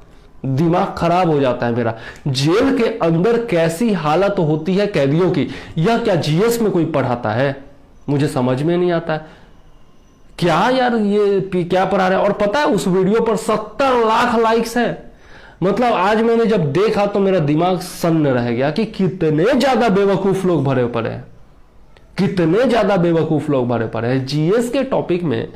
दिमाग खराब हो जाता है मेरा। जेल के अंदर कैसी हालत होती है कैदियों की, यह क्या जीएस में कोई पढ़ाता है? मुझे समझ में नहीं आता है क्या यार ये क्या पढ़ा रहे हैं। और पता है उस वीडियो पर 70 लाख लाइक्स है। मतलब आज मैंने जब देखा तो मेरा दिमाग सन्न रह गया कि कितने ज्यादा बेवकूफ लोग भरे पड़े हैं, कितने ज्यादा बेवकूफ लोग भरे पड़े हैं जीएस के टॉपिक में,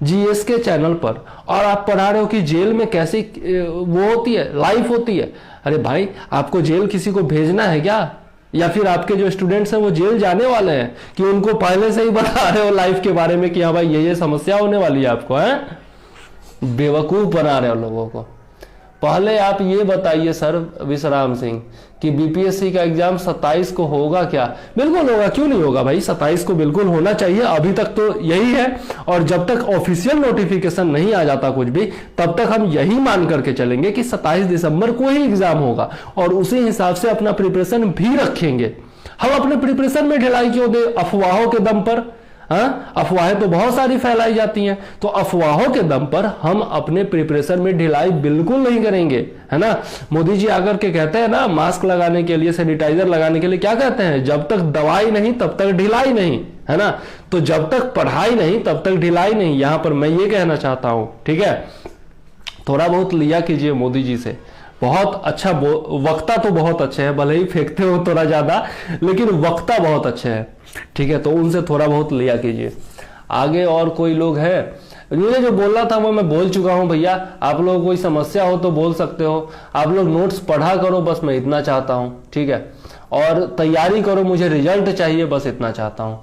जीएस के चैनल पर। और आप पढ़ा रहे हो कि जेल में कैसी वो होती है, लाइफ होती है। अरे भाई, आपको जेल किसी को भेजना है क्या? या फिर आपके जो स्टूडेंट्स हैं वो जेल जाने वाले हैं कि उनको पहले से ही बता रहे हो लाइफ के बारे में कि हाँ भाई ये समस्या होने वाली है आपको, है? बेवकूफ बना रहे हो लोगों को। पहले आप ये बताइए सर विश्राम सिंह कि बीपीएससी का एग्जाम 27 को होगा क्या? बिल्कुल होगा, क्यों नहीं होगा भाई, 27 को बिल्कुल होना चाहिए। अभी तक तो यही है, और जब तक ऑफिशियल नोटिफिकेशन नहीं आ जाता कुछ भी, तब तक हम यही मान करके चलेंगे कि 27 दिसंबर को ही एग्जाम होगा, और उसी हिसाब से अपना प्रिपरेशन भी रखेंगे। हम अपने प्रिपरेशन में ढिलाई क्यों दे अफवाहों के दम पर? हाँ, अफवाहें तो बहुत सारी फैलाई जाती हैं, तो अफवाहों के दम पर हम अपने प्रिपरेशन में ढिलाई बिल्कुल नहीं करेंगे, है ना। मोदी जी आकर के कहते हैं ना, मास्क लगाने के लिए, सैनिटाइजर लगाने के लिए क्या कहते हैं? जब तक दवाई नहीं तब तक ढिलाई नहीं, है ना। तो जब तक पढ़ाई नहीं तब तक ढिलाई नहीं, यहां पर मैं ये कहना चाहता हूं, ठीक है। थोड़ा बहुत लिया कीजिए मोदी जी से, बहुत अच्छा वक्ता तो बहुत अच्छे हैं, भले ही फेंकते हो थोड़ा ज्यादा, लेकिन वक्ता बहुत अच्छे हैं, ठीक है। तो उनसे थोड़ा बहुत लिया कीजिए। आगे और कोई लोग है? मुझे जो बोलना था वो मैं बोल चुका हूं भैया। आप लोग कोई समस्या हो तो बोल सकते हो, आप लोग नोट्स पढ़ा करो, बस मैं इतना चाहता हूं, ठीक है। और तैयारी करो, मुझे रिजल्ट चाहिए, बस इतना चाहता हूं।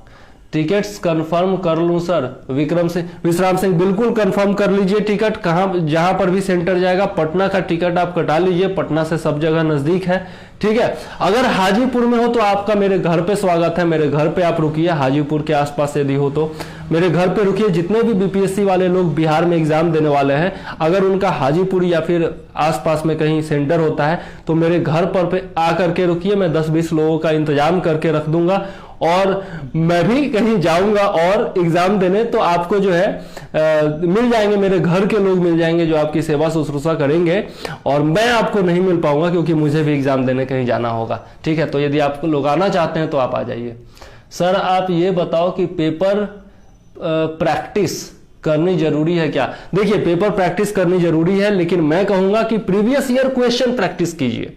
टिकट्स कंफर्म कर लूं सर? विश्राम सिंह बिल्कुल कंफर्म कर लीजिए टिकट। कहां, जहां पर भी सेंटर जाएगा, पटना का टिकट आप कटा लीजिए, पटना से सब जगह नजदीक है, ठीक है। अगर हाजीपुर में हो तो आपका मेरे घर पे स्वागत है, मेरे घर पे आप रुकिए। हाजीपुर के आसपास यदि हो तो मेरे घर पे रुकिए। जितने भी बीपीएससी वाले लोग बिहार में एग्जाम देने वाले हैं, अगर उनका हाजीपुर या फिर आसपास में कहीं सेंटर होता है तो मेरे घर पर पे आकर के रुकिए। मैं 10-20 लोगों का इंतजाम करके रख दूंगा, और मैं भी कहीं जाऊंगा और एग्जाम देने, तो आपको जो है मिल जाएंगे, मेरे घर के लोग मिल जाएंगे जो आपकी सेवा शुश्रूषा करेंगे, और मैं आपको नहीं मिल पाऊंगा क्योंकि मुझे भी एग्जाम देने कहीं जाना होगा, ठीक है। तो यदि आप लोग आना चाहते हैं तो आप आ जाइए। सर आप ये बताओ कि पेपर प्रैक्टिस करनी जरूरी है क्या? देखिए, पेपर प्रैक्टिस करनी जरूरी है, लेकिन मैं कहूंगा कि प्रीवियस ईयर क्वेश्चन प्रैक्टिस कीजिए।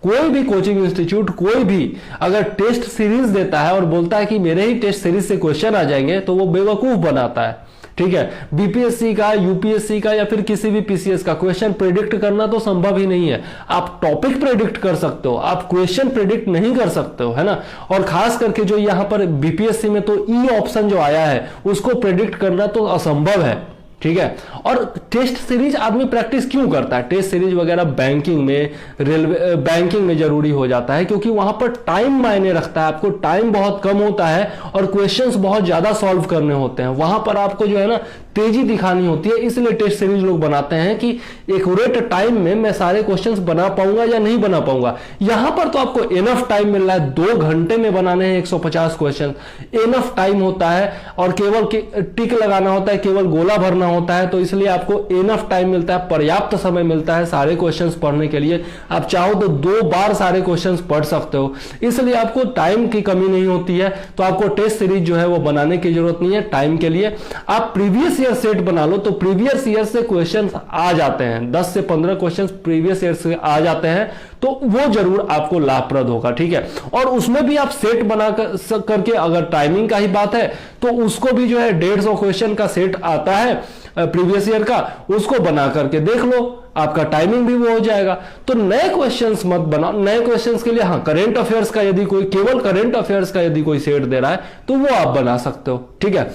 कोई भी कोचिंग इंस्टीट्यूट, कोई भी अगर टेस्ट सीरीज देता है और बोलता है कि मेरे ही टेस्ट सीरीज से क्वेश्चन आ जाएंगे, तो वो बेवकूफ बनाता है, ठीक है। बीपीएससी का, यूपीएससी का या फिर किसी भी पीसीएस का क्वेश्चन प्रेडिक्ट करना तो संभव ही नहीं है। आप टॉपिक प्रेडिक्ट कर सकते हो, आप क्वेश्चन प्रेडिक्ट नहीं कर सकते हो, है ना। और खास करके जो यहाँ पर बीपीएससी में तो ई ऑप्शन जो आया है उसको प्रेडिक्ट करना तो असंभव है, ठीक है। और टेस्ट सीरीज आदमी प्रैक्टिस क्यों करता है? टेस्ट सीरीज वगैरह बैंकिंग में, रेलवे बैंकिंग में जरूरी हो जाता है, क्योंकि वहां पर टाइम मायने रखता है। आपको टाइम बहुत कम होता है और क्वेश्चंस बहुत ज्यादा सॉल्व करने होते हैं। वहां पर आपको जो है ना तेजी दिखानी होती है, इसलिए टेस्ट सीरीज लोग बनाते हैं कि एक्यूरेट टाइम में मैं सारे क्वेश्चंस बना पाऊंगा या नहीं बना पाऊंगा। यहां पर तो आपको इनफ टाइम मिल रहा है, 2 घंटे में बनाने हैं 150 क्वेश्चन, इनफ टाइम होता है, और केवल टिक लगाना होता है, केवल गोला भरना होता है, तो इसलिए आपको इनफ टाइम मिलता है, पर्याप्त समय मिलता है सारे क्वेश्चंस पढ़ने के लिए। आप चाहो तो 2 बार सारे क्वेश्चंस पढ़ सकते हो, इसलिए आपको टाइम की कमी नहीं होती है। तो आपको टेस्ट सीरीज जो है वो बनाने की जरूरत नहीं है टाइम के लिए। आप प्रीवियस ईयर सेट बना लो, तो प्रीवियस ईयर से क्वेश्चंस आ जाते हैं, 10 से 15 क्वेश्चंस प्रीवियस ईयर से आ जाते हैं, तो वो जरूर आपको लाभप्रद होगा, ठीक है। और उसमें भी आप सेट बना करके, अगर टाइमिंग का ही बात है तो उसको भी जो है 150 क्वेश्चन का सेट आता है प्रीवियस ईयर का, उसको बना करके देख लो, आपका टाइमिंग भी वो हो जाएगा। तो नए क्वेश्चंस मत बनाओ। नए क्वेश्चंस के लिए हाँ, करंट अफेयर्स का यदि कोई, केवल करंट अफेयर्स का यदि कोई सेट दे रहा है तो वो आप बना सकते हो, ठीक है,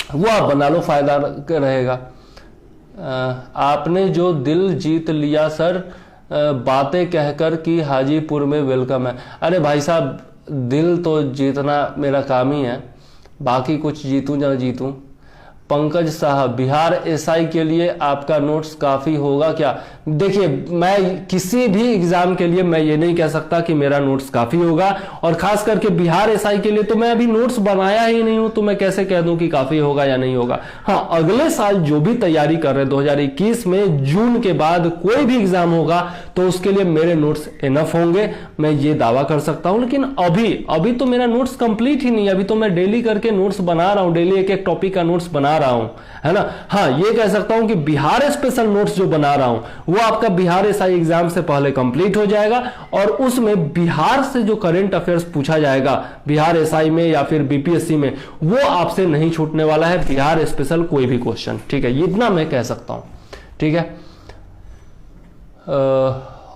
वो आप बना लो, फायदा रहेगा। आपने जो दिल जीत लिया सर, बातें कहकर कि हाजीपुर में वेलकम है। अरे भाई साहब, दिल तो जीतना मेरा काम ही है, बाकी कुछ जीतूं या जीतूं। पंकज साहब, बिहार एसआई के लिए आपका नोट्स काफी होगा क्या? देखिए, मैं किसी भी एग्जाम के लिए मैं ये नहीं कह सकता कि मेरा नोट्स काफी होगा, और खास करके बिहार एसआई के लिए तो मैं अभी नोट्स बनाया ही नहीं हूं, तो मैं कैसे कह दूं कि काफी होगा या नहीं होगा। हाँ, अगले साल जो भी तैयारी कर रहे हैं 2021 में जून के बाद कोई भी एग्जाम होगा तो उसके लिए मेरे नोट्स इनफ होंगे, मैं ये दावा कर सकता हूं। लेकिन अभी तो मेरा नोट्स कंप्लीट ही नहीं है, अभी तो मैं डेली करके नोट्स बना रहा हूं, डेली एक एक टॉपिक का नोट्स बना रहा हूं, है ना। हाँ, ये कह सकता हूं कि बिहार स्पेशल नोट्स जो बना रहा हूं वो आपका बिहार एसआई एग्जाम से पहले कंप्लीट हो जाएगा, और उसमें बिहार से जो करंट अफेयर्स पूछा जाएगा बिहार एसआई में या फिर बीपीएससी में, वो आपसे नहीं छूटने वाला है, बिहार स्पेशल कोई भी क्वेश्चन, ठीक है, इतना मैं कह सकता हूं, ठीक है।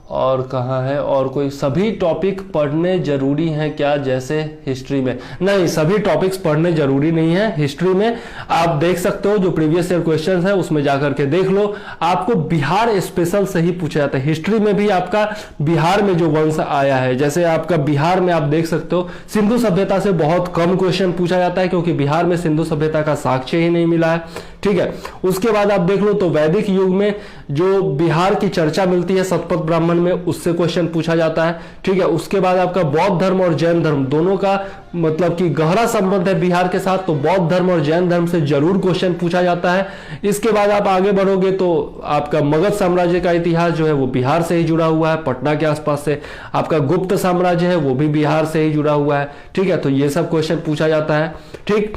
और कहाँ है, और कोई सभी टॉपिक पढ़ने जरूरी हैं क्या, जैसे हिस्ट्री में? नहीं, सभी टॉपिक्स पढ़ने जरूरी नहीं है हिस्ट्री में। आप देख सकते हो जो प्रीवियस ईयर क्वेश्चंस है उसमें जाकर के देख लो, आपको बिहार स्पेशल से ही पूछा जाता है। हिस्ट्री में भी आपका बिहार में जो वंश आया है, जैसे आपका बिहार में आप देख सकते हो सिंधु सभ्यता से बहुत कम क्वेश्चन पूछा जाता है, क्योंकि बिहार में सिंधु सभ्यता का साक्ष्य ही नहीं मिला है, ठीक है। उसके बाद आप देख लो तो वैदिक युग में जो बिहार की चर्चा मिलती है शतपथ ब्राह्मण में, उससे क्वेश्चन पूछा जाता है, ठीक है। उसके बाद आपका बौद्ध धर्म और जैन धर्म दोनों का मतलब कि गहरा संबंध है बिहार के साथ, तो बौद्ध धर्म और जैन धर्म से जरूर क्वेश्चन पूछा जाता है। इसके बाद आप आगे बढ़ोगे तो आपका मगध साम्राज्य का इतिहास जो है वो बिहार से ही जुड़ा हुआ है, पटना के आसपास से। आपका गुप्त साम्राज्य है वो भी बिहार से ही जुड़ा हुआ है, ठीक है। तो ये सब क्वेश्चन पूछा जाता है, ठीक।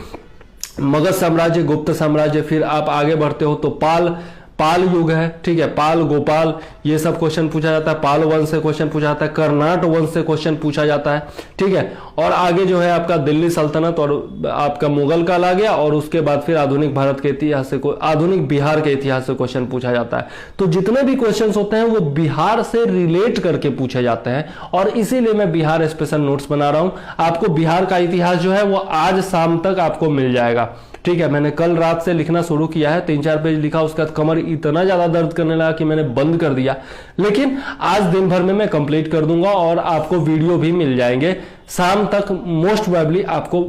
मगध साम्राज्य, गुप्त साम्राज्य, फिर आप आगे बढ़ते हो तो पाल युग है, ठीक है, पाल, गोपाल, ये सब क्वेश्चन पूछा जाता है। पाल वंश से क्वेश्चन पूछा जाता है, कर्नाट वंश से क्वेश्चन पूछा जाता है, ठीक है। और आगे जो है आपका दिल्ली सल्तनत और आपका मुगल काल आ गया, और उसके बाद फिर आधुनिक भारत के इतिहास से, आधुनिक बिहार के इतिहास से क्वेश्चन पूछा जाता है। तो जितने भी क्वेश्चन होते हैं वो बिहार से रिलेट करके पूछे जाते हैं, और इसीलिए मैं बिहार स्पेशल नोट्स बना रहा हूं। आपको बिहार का इतिहास जो है वो आज शाम तक आपको मिल जाएगा, ठीक है। मैंने कल रात से लिखना शुरू किया है, 3-4 पेज लिखा, उसका कमर इतना ज्यादा दर्द करने लगा कि मैंने बंद कर दिया, लेकिन आज दिन भर में मैं कंप्लीट कर दूंगा, और आपको वीडियो भी मिल जाएंगे शाम तक। मोस्ट प्रोबेबली आपको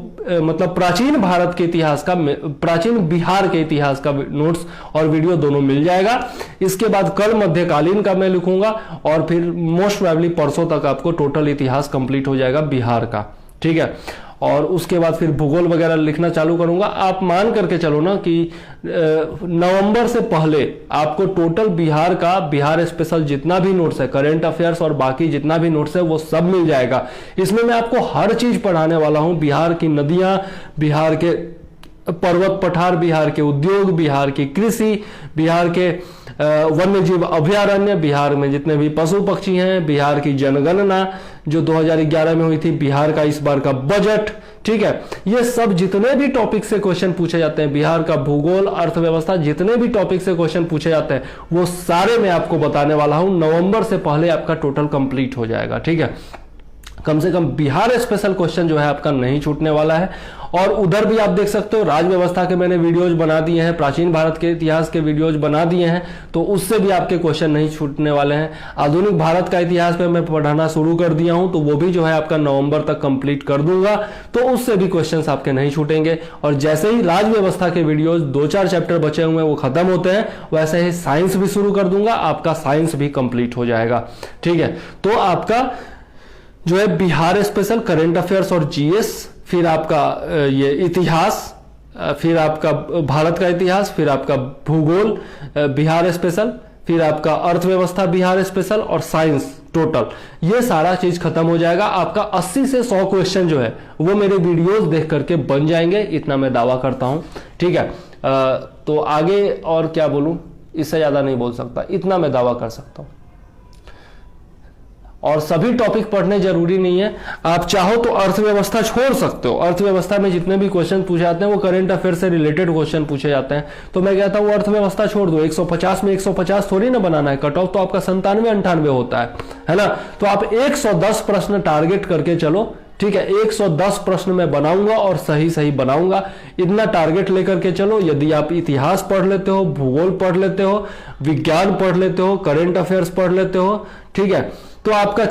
मतलब प्राचीन भारत के इतिहास का, प्राचीन बिहार के इतिहास का नोट्स और वीडियो दोनों मिल जाएगा। इसके बाद कल मध्यकालीन का मैं लिखूंगा, और फिर मोस्ट प्रोबेबली परसों तक आपको टोटल इतिहास कंप्लीट हो जाएगा बिहार का, ठीक है। और उसके बाद फिर भूगोल वगैरह लिखना चालू करूंगा। आप मान करके चलो ना कि नवंबर से पहले आपको टोटल बिहार का, बिहार स्पेशल जितना भी नोट्स है, करंट अफेयर्स और बाकी जितना भी नोट्स है वो सब मिल जाएगा। इसमें मैं आपको हर चीज पढ़ाने वाला हूं, बिहार की नदियां, बिहार के पर्वत पठार, बिहार के उद्योग, बिहार की कृषि, बिहार के वन्य जीव अभयारण्य, बिहार में जितने भी पशु पक्षी हैं, बिहार की जनगणना जो 2011 में हुई थी, बिहार का इस बार का बजट, ठीक है। ये सब जितने भी टॉपिक से क्वेश्चन पूछे जाते हैं, बिहार का भूगोल, अर्थव्यवस्था, जितने भी टॉपिक से क्वेश्चन पूछे जाते हैं वो सारे मैं आपको बताने वाला हूं। नवंबर से पहले आपका टोटल कंप्लीट हो जाएगा, ठीक है। कम से कम बिहार स्पेशल क्वेश्चन जो है आपका नहीं छूटने वाला है। और उधर भी आप देख सकते हो राज व्यवस्था के मैंने वीडियोज बना दिए हैं, प्राचीन भारत के इतिहास के वीडियोज बना दिए हैं, तो उससे भी आपके क्वेश्चन नहीं छूटने वाले हैं। आधुनिक भारत का इतिहास पे मैं पढ़ाना शुरू कर दिया हूं, तो वो भी जो है आपका नवंबर तक कंप्लीट कर दूंगा, तो उससे भी क्वेश्चंस आपके नहीं छूटेंगे। और जैसे ही राज व्यवस्था के वीडियोज 2-4 चैप्टर बचे हुए हैं वो खत्म होते हैं, वैसे ही साइंस भी शुरू कर दूंगा, आपका साइंस भी कंप्लीट हो जाएगा, ठीक है। तो आपका जो है बिहार स्पेशल, करंट अफेयर्स और जीएस, फिर आपका ये इतिहास, फिर आपका भारत का इतिहास, फिर आपका भूगोल बिहार स्पेशल, फिर आपका अर्थव्यवस्था बिहार स्पेशल और साइंस टोटल, ये सारा चीज खत्म हो जाएगा। आपका 80 से 100 क्वेश्चन जो है वो मेरे वीडियोस देख करके बन जाएंगे, इतना मैं दावा करता हूं। ठीक है, तो आगे और क्या बोलूं, इससे ज्यादा नहीं बोल सकता, इतना मैं दावा कर सकता हूं। और सभी टॉपिक पढ़ने जरूरी नहीं है, आप चाहो तो अर्थव्यवस्था छोड़ सकते हो। अर्थव्यवस्था में जितने भी क्वेश्चन पूछे जाते हैं वो करंट अफेयर से रिलेटेड क्वेश्चन पूछे जाते हैं, तो मैं कहता हूं अर्थव्यवस्था छोड़ दो। 150 में 150 थोड़ी ना बनाना है, कट ऑफ तो आपका 97-98 होता है ना। तो आप 110 प्रश्न टारगेट करके चलो। ठीक है, 110 प्रश्न मैं बनाऊंगा और सही सही बनाऊंगा, इतना टारगेट लेकर के चलो। यदि आप इतिहास पढ़ लेते हो, भूगोल पढ़ लेते हो, विज्ञान पढ़ लेते हो, करंट अफेयर्स पढ़ लेते हो, ठीक है, तो आपका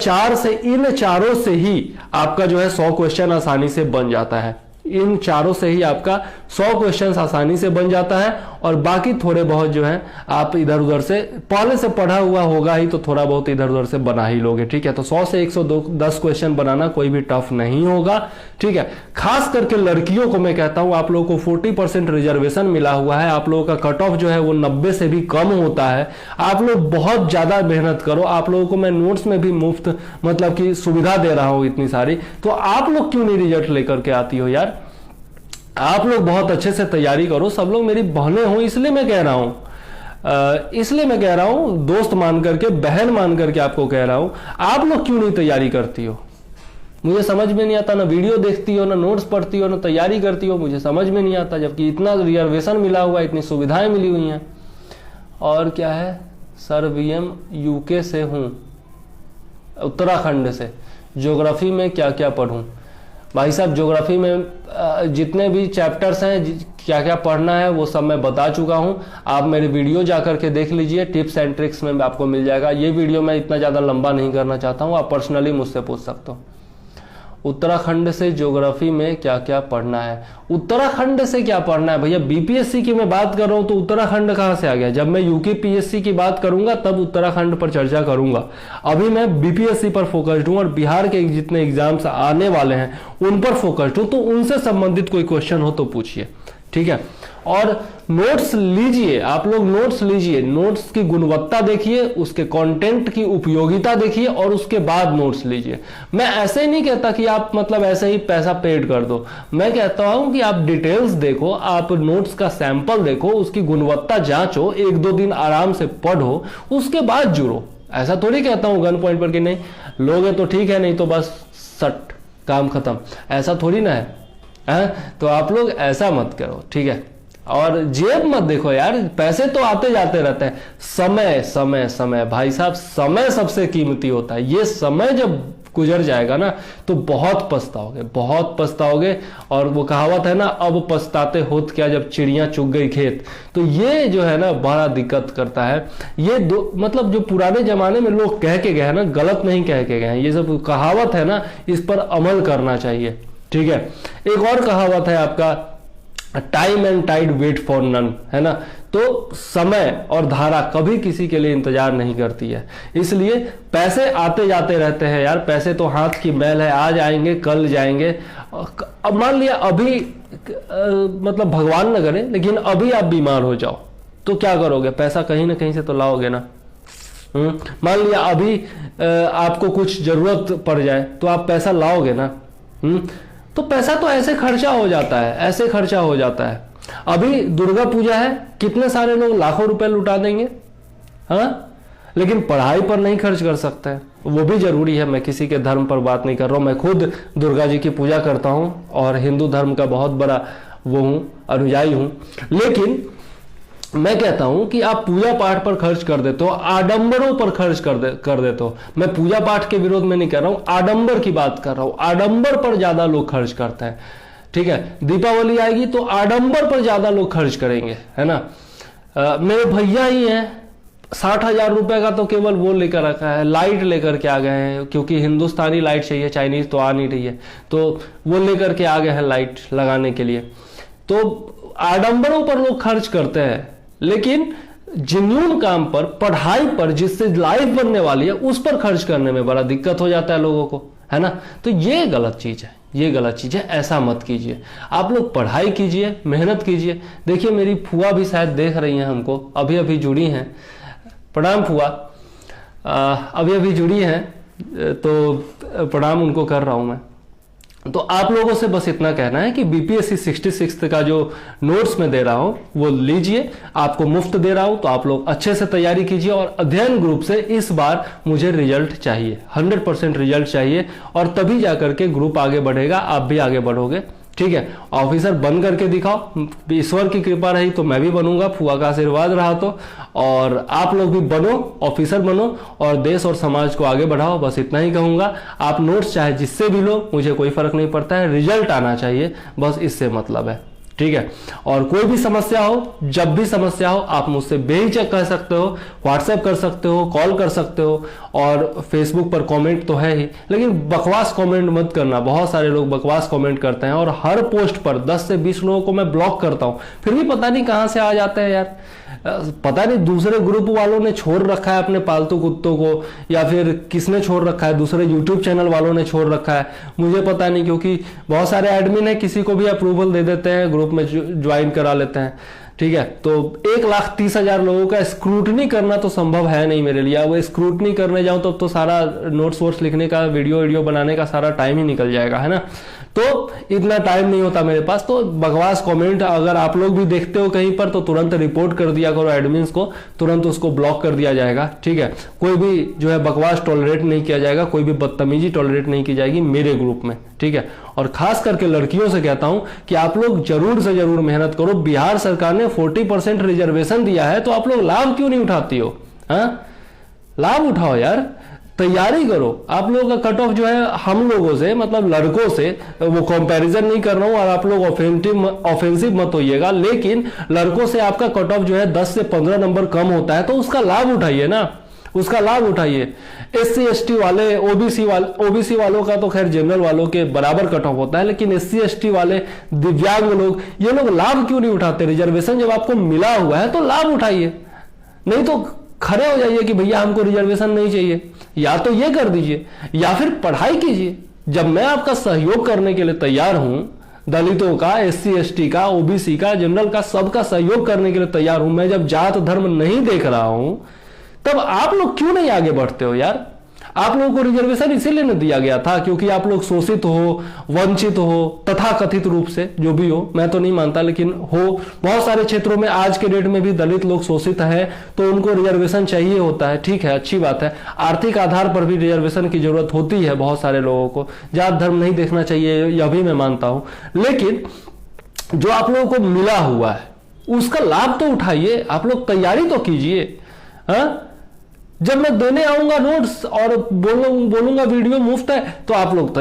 इन चारों से ही आपका जो है 100 क्वेश्चन आसानी से बन जाता है। इन चारों से ही आपका 100 क्वेश्चन आसानी से बन जाता है, और बाकी थोड़े बहुत जो है आप इधर उधर से, पहले से पढ़ा हुआ होगा ही तो थोड़ा बहुत इधर उधर से बना ही लोगे। ठीक है, तो 100 से 110 क्वेश्चन बनाना कोई भी टफ नहीं होगा। ठीक है, खास करके लड़कियों को मैं कहता हूं, आप लोगों को 40% रिजर्वेशन मिला हुआ है, आप लोगों का कट ऑफ जो है वो 90 से भी कम होता है। आप लोग बहुत ज्यादा मेहनत करो, आप लोगों को मैं नोट्स में भी मुफ्त मतलब की सुविधा दे रहा हूं इतनी सारी, तो आप लोग क्यों नहीं रिजल्ट लेकर के आती हो यार। आप लोग बहुत अच्छे से तैयारी करो, सब लोग मेरी बहनें हो, इसलिए मैं कह रहा हूं, दोस्त मान करके, बहन मान करके आपको कह रहा हूं, आप लोग क्यों नहीं तैयारी करती हो। मुझे समझ में नहीं आता, ना वीडियो देखती हो, ना नोट्स पढ़ती हो, ना तैयारी करती हो, मुझे समझ में नहीं आता, जबकि इतना रिजर्वेशन मिला हुआ है, इतनी सुविधाएं मिली हुई हैं। और क्या है, सर वीएम यूके से हूं, उत्तराखंड से, ज्योग्राफी में क्या क्या पढ़ूं। भाई साहब, ज्योग्राफी में जितने भी चैप्टर्स हैं, क्या क्या पढ़ना है वो सब मैं बता चुका हूं। आप मेरे वीडियो जाकर के देख लीजिए, टिप्स एंड ट्रिक्स में आपको मिल जाएगा। ये वीडियो मैं इतना ज़्यादा लंबा नहीं करना चाहता हूं, आप पर्सनली मुझसे पूछ सकते हो। उत्तराखंड से ज्योग्राफी में क्या क्या पढ़ना है, उत्तराखंड से क्या पढ़ना है भैया। बीपीएससी की मैं बात कर रहा हूं तो उत्तराखंड कहां से आ गया। जब मैं यूके पीएससी की बात करूंगा तब उत्तराखंड पर चर्चा करूंगा, अभी मैं बीपीएससी पर फोकस्ड हूं और बिहार के जितने एग्जाम्स आने वाले हैं उन पर फोकस्ड हूं। तो उनसे संबंधित कोई क्वेश्चन हो तो पूछिए, ठीक है। और नोट्स लीजिए, आप लोग नोट्स लीजिए, नोट्स की गुणवत्ता देखिए, उसके कंटेंट की उपयोगिता देखिए और उसके बाद नोट्स लीजिए। मैं ऐसे नहीं कहता कि आप मतलब ऐसे ही पैसा पेड कर दो, मैं कहता हूं कि आप डिटेल्स देखो, आप नोट्स का सैंपल देखो, उसकी गुणवत्ता जांचो, 1-2 दिन आराम से पढ़ो, उसके बाद जुड़ो। ऐसा थोड़ी कहता हूं गन पॉइंट पर कि नहीं लोगे तो ठीक है, नहीं तो बस सट काम खत्म, ऐसा थोड़ी ना है। तो आप लोग ऐसा मत करो, ठीक है। और जेब मत देखो यार, पैसे तो आते जाते रहते हैं, समय समय समय भाई साहब, समय सबसे कीमती होता है। ये समय जब गुजर जाएगा ना तो बहुत पछताओगे, बहुत पछताओगे। और वो कहावत है ना, अब पछताते होत क्या जब चिड़ियां चुग गई खेत। तो ये जो है ना बड़ा दिक्कत करता है। ये मतलब जो पुराने जमाने में लोग कह के गए हैं ना, गलत नहीं कह के गए हैं, ये सब कहावत है ना, इस पर अमल करना चाहिए, ठीक है। एक और कहावत है आपका, time and tide wait for none, है ना। तो समय और धारा कभी किसी के लिए इंतजार नहीं करती है, इसलिए पैसे आते जाते रहते हैं यार। पैसे तो हाथ की मैल है, आज आएंगे कल जाएंगे। अब मान लिया अभी मतलब भगवान न करे, लेकिन अभी आप बीमार हो जाओ तो क्या करोगे, पैसा कहीं ना कहीं से तो लाओगे ना। मान लिया अभी आपको कुछ जरूरत पड़ जाए तो आप पैसा लाओगे ना। तो पैसा तो ऐसे खर्चा हो जाता है, ऐसे खर्चा हो जाता है। अभी दुर्गा पूजा है, कितने सारे लोग लाखों रुपए लुटा देंगे, हाँ, लेकिन पढ़ाई पर नहीं खर्च कर सकते हैं। वो भी जरूरी है, मैं किसी के धर्म पर बात नहीं कर रहा हूं। मैं खुद दुर्गा जी की पूजा करता हूं और हिंदू धर्म का बहुत बड़ा वो हूं, अनुयायी हूं। लेकिन मैं कहता हूं कि आप पूजा पाठ पर खर्च कर देते हो, आडंबरों पर खर्च कर देते हो। मैं पूजा पाठ के विरोध में नहीं कर रहा हूं, आडंबर की बात कर रहा हूं। आडंबर पर ज्यादा लोग खर्च करते हैं, ठीक है। दीपावली आएगी तो आडंबर पर ज्यादा लोग खर्च करेंगे, है ना। मेरे भैया ही हैं, 60,000 रुपए का तो केवल वो लेकर रखा है, लाइट लेकर के आ गए हैं, क्योंकि हिंदुस्तानी लाइट चाहिए, चाइनीज तो आ नहीं रही है, तो वो लेकर के आ गए हैं लाइट लगाने के लिए। तो आडंबरों पर लोग खर्च करते हैं, लेकिन जिन्यून काम पर, पढ़ाई पर, जिससे लाइफ बनने वाली है, उस पर खर्च करने में बड़ा दिक्कत हो जाता है लोगों को, है ना। तो ये गलत चीज है, ये गलत चीज़ है, ऐसा मत कीजिए। आप लोग पढ़ाई कीजिए, मेहनत कीजिए। देखिए मेरी फुआ भी शायद देख रही हैं हमको, अभी अभी जुड़ी हैं। प्रणाम फुआ, अभी अभी जुड़ी हैं, तो प्रणाम उनको कर रहा हूँ मैं। तो आप लोगों से बस इतना कहना है कि बीपीएससी 66 का जो नोट्स मैं दे रहा हूं वो लीजिए, आपको मुफ्त दे रहा हूं, तो आप लोग अच्छे से तैयारी कीजिए। और अध्ययन ग्रुप से इस बार मुझे रिजल्ट चाहिए, 100% रिजल्ट चाहिए, और तभी जाकर के ग्रुप आगे बढ़ेगा, आप भी आगे बढ़ोगे। ठीक है, ऑफिसर बन करके दिखाओ, ईश्वर की कृपा रही तो मैं भी बनूंगा, फुआ का आशीर्वाद रहा तो, और आप लोग भी बनो, ऑफिसर बनो और देश और समाज को आगे बढ़ाओ। बस इतना ही कहूंगा। आप नोट्स चाहे जिससे भी लो, मुझे कोई फर्क नहीं पड़ता है, रिजल्ट आना चाहिए, बस इससे मतलब है। ठीक है, और कोई भी समस्या हो, जब भी समस्या हो, आप मुझसे बेहिचक कह सकते हो, व्हाट्सएप कर सकते हो, कॉल कर सकते हो, और फेसबुक पर कमेंट तो है ही, लेकिन बकवास कमेंट मत करना। बहुत सारे लोग बकवास कमेंट करते हैं और हर पोस्ट पर 10 से 20 लोगों को मैं ब्लॉक करता हूं, फिर भी पता नहीं कहां से आ जाते हैं यार। पता नहीं दूसरे ग्रुप वालों ने छोड़ रखा है अपने पालतू कुत्तों को, या फिर किसने छोड़ रखा है, दूसरे यूट्यूब चैनल वालों ने छोड़ रखा है, मुझे पता नहीं, क्योंकि बहुत सारे एडमिन है, किसी को भी अप्रूवल दे देते हैं, ग्रुप में ज्वाइन करा लेते हैं। ठीक है, तो 1,30,000 लोगों का स्क्रूटनी करना तो संभव है नहीं मेरे लिए। वो स्क्रूटनी करने जाऊं तो सारा नोट्स वोट्स लिखने का, वीडियो बनाने का सारा टाइम ही निकल जाएगा, है ना। तो इतना टाइम नहीं होता मेरे पास। तो बकवास कमेंट अगर आप लोग भी देखते हो कहीं पर, तो तुरंत रिपोर्ट कर दिया करो एडमिन्स को, तुरंत उसको ब्लॉक कर दिया जाएगा। ठीक है, कोई भी जो है बकवास टॉलरेट नहीं किया जाएगा, कोई भी बदतमीजी टॉलरेट नहीं की जाएगी मेरे ग्रुप में। ठीक है, और खास करके लड़कियों से कहता हूं कि आप लोग जरूर से जरूर मेहनत करो। बिहार सरकार ने 40% रिजर्वेशन दिया है, तो आप लोग लाभ क्यों नहीं उठाती हो? हाँ, लाभ उठाओ यार, तैयारी करो। आप लोगों का कट ऑफ जो है हम लोगों से, मतलब लड़कों से, वो कंपैरिजन नहीं कर रहा हूं, और आप लोग ऑफेंसिव मत होइएगा, लेकिन लड़कों से आपका कट ऑफ जो है 10 से 15 नंबर कम होता है, तो उसका लाभ उठाइए ना, उसका लाभ उठाइए। SC ST वाले, ओबीसी वालों का तो खैर जनरल वालों के बराबर कट ऑफ होता है, लेकिन SC ST वाले, दिव्यांग लोग, ये लोग लाभ क्यों नहीं उठाते? रिजर्वेशन जब आपको मिला हुआ है तो लाभ उठाइए, नहीं तो खड़े हो जाइए कि भैया हमको रिजर्वेशन नहीं चाहिए। या तो ये कर दीजिए, या फिर पढ़ाई कीजिए। जब मैं आपका सहयोग करने के लिए तैयार हूं, दलितों का, SC ST का, OBC का, जनरल का, सबका सहयोग करने के लिए तैयार हूं, मैं जब जात धर्म नहीं देख रहा हूं, तब आप लोग क्यों नहीं आगे बढ़ते हो यार? आप लोगों को रिजर्वेशन इसीलिए नहीं दिया गया था क्योंकि आप लोग शोषित हो, वंचित हो, तथा कथित रूप से, जो भी हो, मैं तो नहीं मानता, लेकिन हो। बहुत सारे क्षेत्रों में आज के डेट में भी दलित लोग शोषित हैं, तो उनको रिजर्वेशन चाहिए होता है। ठीक है, अच्छी बात है, आर्थिक आधार पर भी रिजर्वेशन की जरूरत होती है बहुत सारे लोगों को। जात धर्म नहीं देखना चाहिए, यह भी मैं मानता हूं, लेकिन जो आप लोगों को मिला हुआ है उसका लाभ तो उठाइए। आप लोग तैयारी तो कीजिए। हाँ, जब मैं देने आऊंगा नोट्स और बोलूंगा वीडियो मुफ्त है, तो आप लोग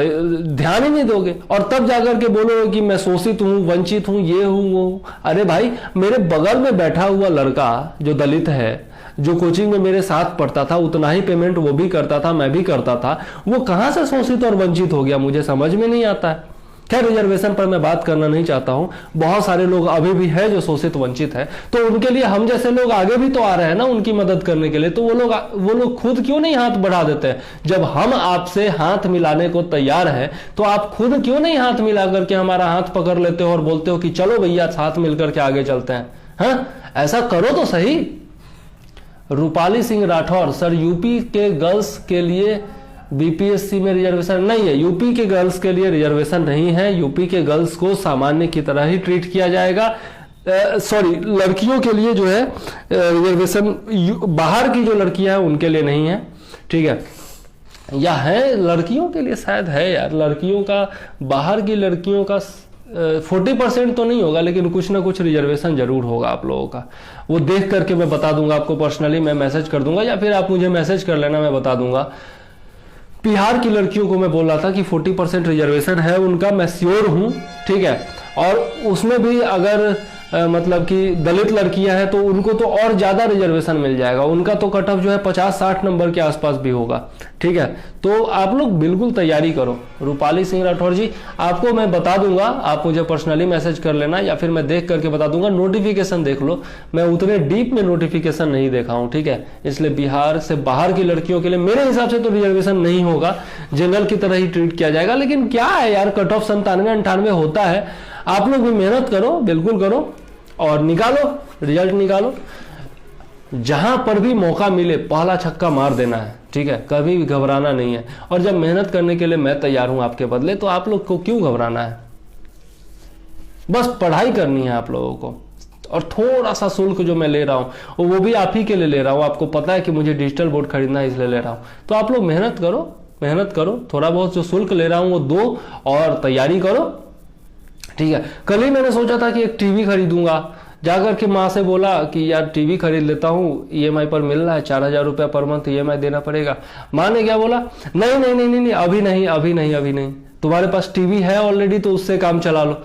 ध्यान ही नहीं दोगे, और तब जाकर के बोलोगे कि मैं शोषित हूं, वंचित हूं, ये हूं, वो हूं। अरे भाई, मेरे बगल में बैठा हुआ लड़का जो दलित है, जो कोचिंग में मेरे साथ पढ़ता था, उतना ही पेमेंट वो भी करता था, मैं भी करता था, वो कहां से शोषित और वंचित हो गया? मुझे समझ में नहीं आता है। खैर, रिजर्वेशन पर मैं बात करना नहीं चाहता हूं। बहुत सारे लोग अभी भी है जो शोषित वंचित है, तो उनके लिए हम जैसे लोग आगे भी तो आ रहे हैं ना उनकी मदद करने के लिए। तो वो लोग खुद क्यों नहीं हाथ बढ़ा देते हैं? जब हम आपसे हाथ मिलाने को तैयार है, तो आप खुद क्यों नहीं हाथ मिला करके हमारा हाथ पकड़ लेते हो और बोलते हो कि चलो भैया साथ मिलकर के आगे चलते हैं? हाँ, ऐसा करो तो सही। रूपाली सिंह राठौर, सर यूपी के गर्ल्स के लिए बीपीएससी में रिजर्वेशन नहीं है। यूपी के गर्ल्स के लिए रिजर्वेशन नहीं है, यूपी के गर्ल्स को सामान्य की तरह ही ट्रीट किया जाएगा। सॉरी, लड़कियों के लिए जो है रिजर्वेशन, बाहर की जो लड़कियां हैं उनके लिए नहीं है। ठीक है, या है लड़कियों के लिए शायद है यार, लड़कियों का, बाहर की लड़कियों का 40% तो नहीं होगा, लेकिन कुछ ना कुछ रिजर्वेशन जरूर होगा आप लोगों का। वो देख करके मैं बता दूंगा आपको, पर्सनली मैं मैसेज कर दूंगा, या फिर आप मुझे मैसेज कर लेना, मैं बता दूंगा। बिहार की लड़कियों को मैं बोल रहा था कि 40% रिजर्वेशन है उनका, मैं श्योर हूं। ठीक है, और उसमें भी अगर मतलब कि दलित लड़कियां हैं तो उनको तो और ज़्यादा रिजर्वेशन मिल जाएगा, उनका तो कट ऑफ जो है 50-60 नंबर के आसपास भी होगा। ठीक है, तो आप लोग बिल्कुल तैयारी करो। रूपाली सिंह राठौर जी, आपको मैं बता दूंगा, आप मुझे पर्सनली मैसेज कर लेना या फिर मैं देख करके बता दूंगा, नोटिफिकेशन देख लो। मैं उतने डीप में नोटिफिकेशन नहीं देखा हूँ, ठीक है, इसलिए बिहार से बाहर की लड़कियों के लिए मेरे हिसाब से तो रिजर्वेशन नहीं होगा, जनरल की तरह ही ट्रीट किया जाएगा। लेकिन क्या है यार, कट ऑफ 97-98 होता है, आप लोग भी मेहनत करो, बिल्कुल करो और निकालो, रिजल्ट निकालो। जहां पर भी मौका मिले पहला छक्का मार देना है, ठीक है, कभी भी घबराना नहीं है। और जब मेहनत करने के लिए मैं तैयार हूं आपके बदले, तो आप लोग को क्यों घबराना है? बस पढ़ाई करनी है आप लोगों को। और थोड़ा सा शुल्क जो मैं ले रहा हूं वो भी आप ही के लिए ले रहा हूं, आपको पता है कि मुझे डिजिटल बोर्ड खरीदना है इसलिए ले रहा हूं। तो आप लोग मेहनत करो, मेहनत करो, थोड़ा बहुत जो शुल्क ले रहा हूं वो दो और तैयारी करो, ठीक है। कल ही मैंने सोचा था कि एक टीवी खरीदूंगा, जाकर के माँ से बोला कि यार टीवी खरीद लेता हूँ, ईएमआई पर मिल रहा है, 4000 रुपया पर मंथ ईएमआई देना पड़ेगा। माँ ने क्या बोला, नहीं नहीं नहीं नहीं, अभी नहीं, अभी नहीं, अभी नहीं, तुम्हारे पास टीवी है ऑलरेडी तो उससे काम चला लो।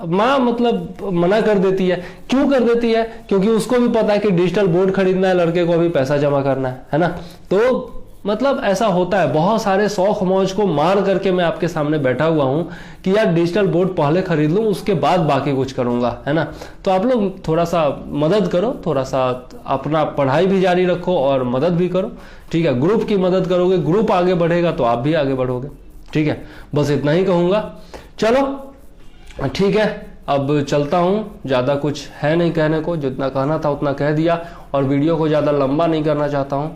माँ मतलब मना कर देती है। क्यों कर देती है? क्योंकि उसको भी पता है कि डिजिटल बोर्ड खरीदना है, लड़के को अभी पैसा जमा करना है ना। तो मतलब ऐसा होता है, बहुत सारे शौक मौज को मार करके मैं आपके सामने बैठा हुआ हूं कि यार डिजिटल बोर्ड पहले खरीद लूं, उसके बाद बाकी कुछ करूंगा, है ना। तो आप लोग थोड़ा सा मदद करो, थोड़ा सा अपना पढ़ाई भी जारी रखो और मदद भी करो, ठीक है। ग्रुप की मदद करोगे, ग्रुप आगे बढ़ेगा तो आप भी आगे बढ़ोगे, ठीक है। बस इतना ही कहूंगा। चलो ठीक है, अब चलता हूं, ज्यादा कुछ है नहीं कहने को, जितना कहना था उतना कह दिया। और वीडियो को ज्यादा लंबा नहीं करना चाहता हूं।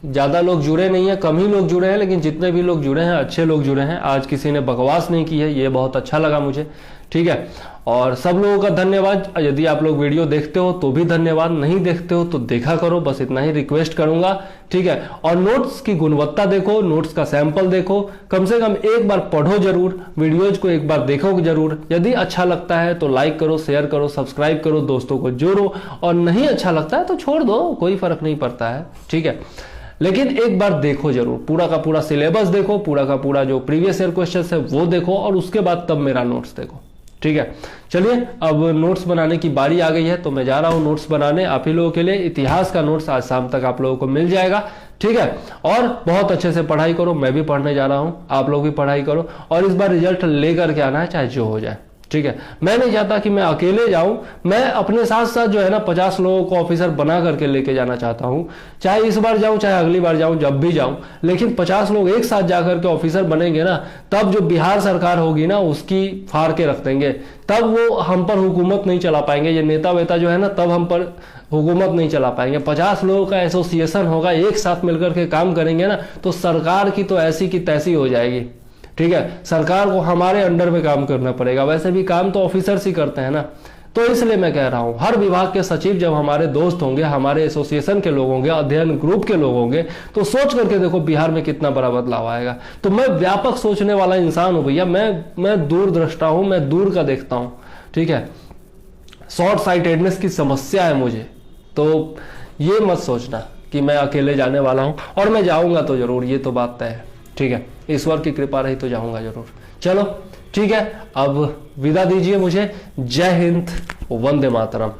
ज़्यादा लोग जुड़े नहीं है, कम ही लोग जुड़े हैं, लेकिन जितने भी लोग जुड़े हैं अच्छे लोग जुड़े हैं। आज किसी ने बकवास नहीं की है, ये बहुत अच्छा लगा मुझे, ठीक है। और सब लोगों का धन्यवाद। यदि आप लोग वीडियो देखते हो तो भी धन्यवाद, नहीं देखते हो तो देखा करो, बस इतना ही रिक्वेस्ट करूंगा, ठीक है। और नोट्स की गुणवत्ता देखो, नोट्स का सैंपल देखो, कम से कम एक बार पढ़ो जरूर, वीडियोज को एक बार देखो जरूर। यदि अच्छा लगता है तो लाइक करो, शेयर करो, सब्सक्राइब करो, दोस्तों को जोड़ो। और नहीं अच्छा लगता है तो छोड़ दो, कोई फर्क नहीं पड़ता है, ठीक है। लेकिन एक बार देखो जरूर, पूरा का पूरा सिलेबस देखो, पूरा का पूरा जो प्रीवियस ईयर क्वेश्चन है वो देखो, और उसके बाद तब मेरा नोट्स देखो, ठीक है। चलिए अब नोट्स बनाने की बारी आ गई है, तो मैं जा रहा हूं नोट्स बनाने आप ही लोगों के लिए। इतिहास का नोट्स आज शाम तक आप लोगों को मिल जाएगा, ठीक है। और बहुत अच्छे से पढ़ाई करो, मैं भी पढ़ने जा रहा हूं, आप लोग भी पढ़ाई करो। और इस बार रिजल्ट लेकर के आना है, चाहे जो हो जाए, ठीक है। मैं नहीं चाहता कि मैं अकेले जाऊं, मैं अपने साथ साथ जो है ना 50 लोगों को ऑफिसर बना करके लेके जाना चाहता हूं। चाहे इस बार जाऊं, चाहे अगली बार जाऊं, जब भी जाऊं, लेकिन 50 लोग एक साथ जाकर के ऑफिसर बनेंगे ना, तब जो बिहार सरकार होगी ना उसकी फाड़ के रख देंगे। तब वो हम पर हुकूमत नहीं चला पाएंगे, ये नेता वेता जो है ना, तब हम पर हुकूमत नहीं चला पाएंगे। 50 लोगों का एसोसिएशन होगा, एक साथ मिलकर के काम करेंगे ना, तो सरकार की तो ऐसी की तैसी हो जाएगी, ठीक है। सरकार को हमारे अंडर में काम करना पड़ेगा, वैसे भी काम तो ऑफिसर्स ही करते हैं ना। तो इसलिए मैं कह रहा हूं, हर विभाग के सचिव जब हमारे दोस्त होंगे, हमारे एसोसिएशन के लोग होंगे, अध्ययन ग्रुप के लोग होंगे, तो सोच करके देखो बिहार में कितना बड़ा बदलाव आएगा। तो मैं व्यापक सोचने वाला इंसान हूं भैया, मैं दूरदृष्टा हूं, मैं दूर का देखता हूं, ठीक है। शॉर्ट साइटेडनेस की समस्या है मुझे, तो ये मत सोचना कि मैं अकेले जाने वाला हूं। और मैं जाऊंगा तो जरूर, ये तो बात तय है, ठीक है। ईश्वर की कृपा रही तो जाऊंगा जरूर। चलो ठीक है, अब विदा दीजिए मुझे। जय हिंद, वंदे मातरम।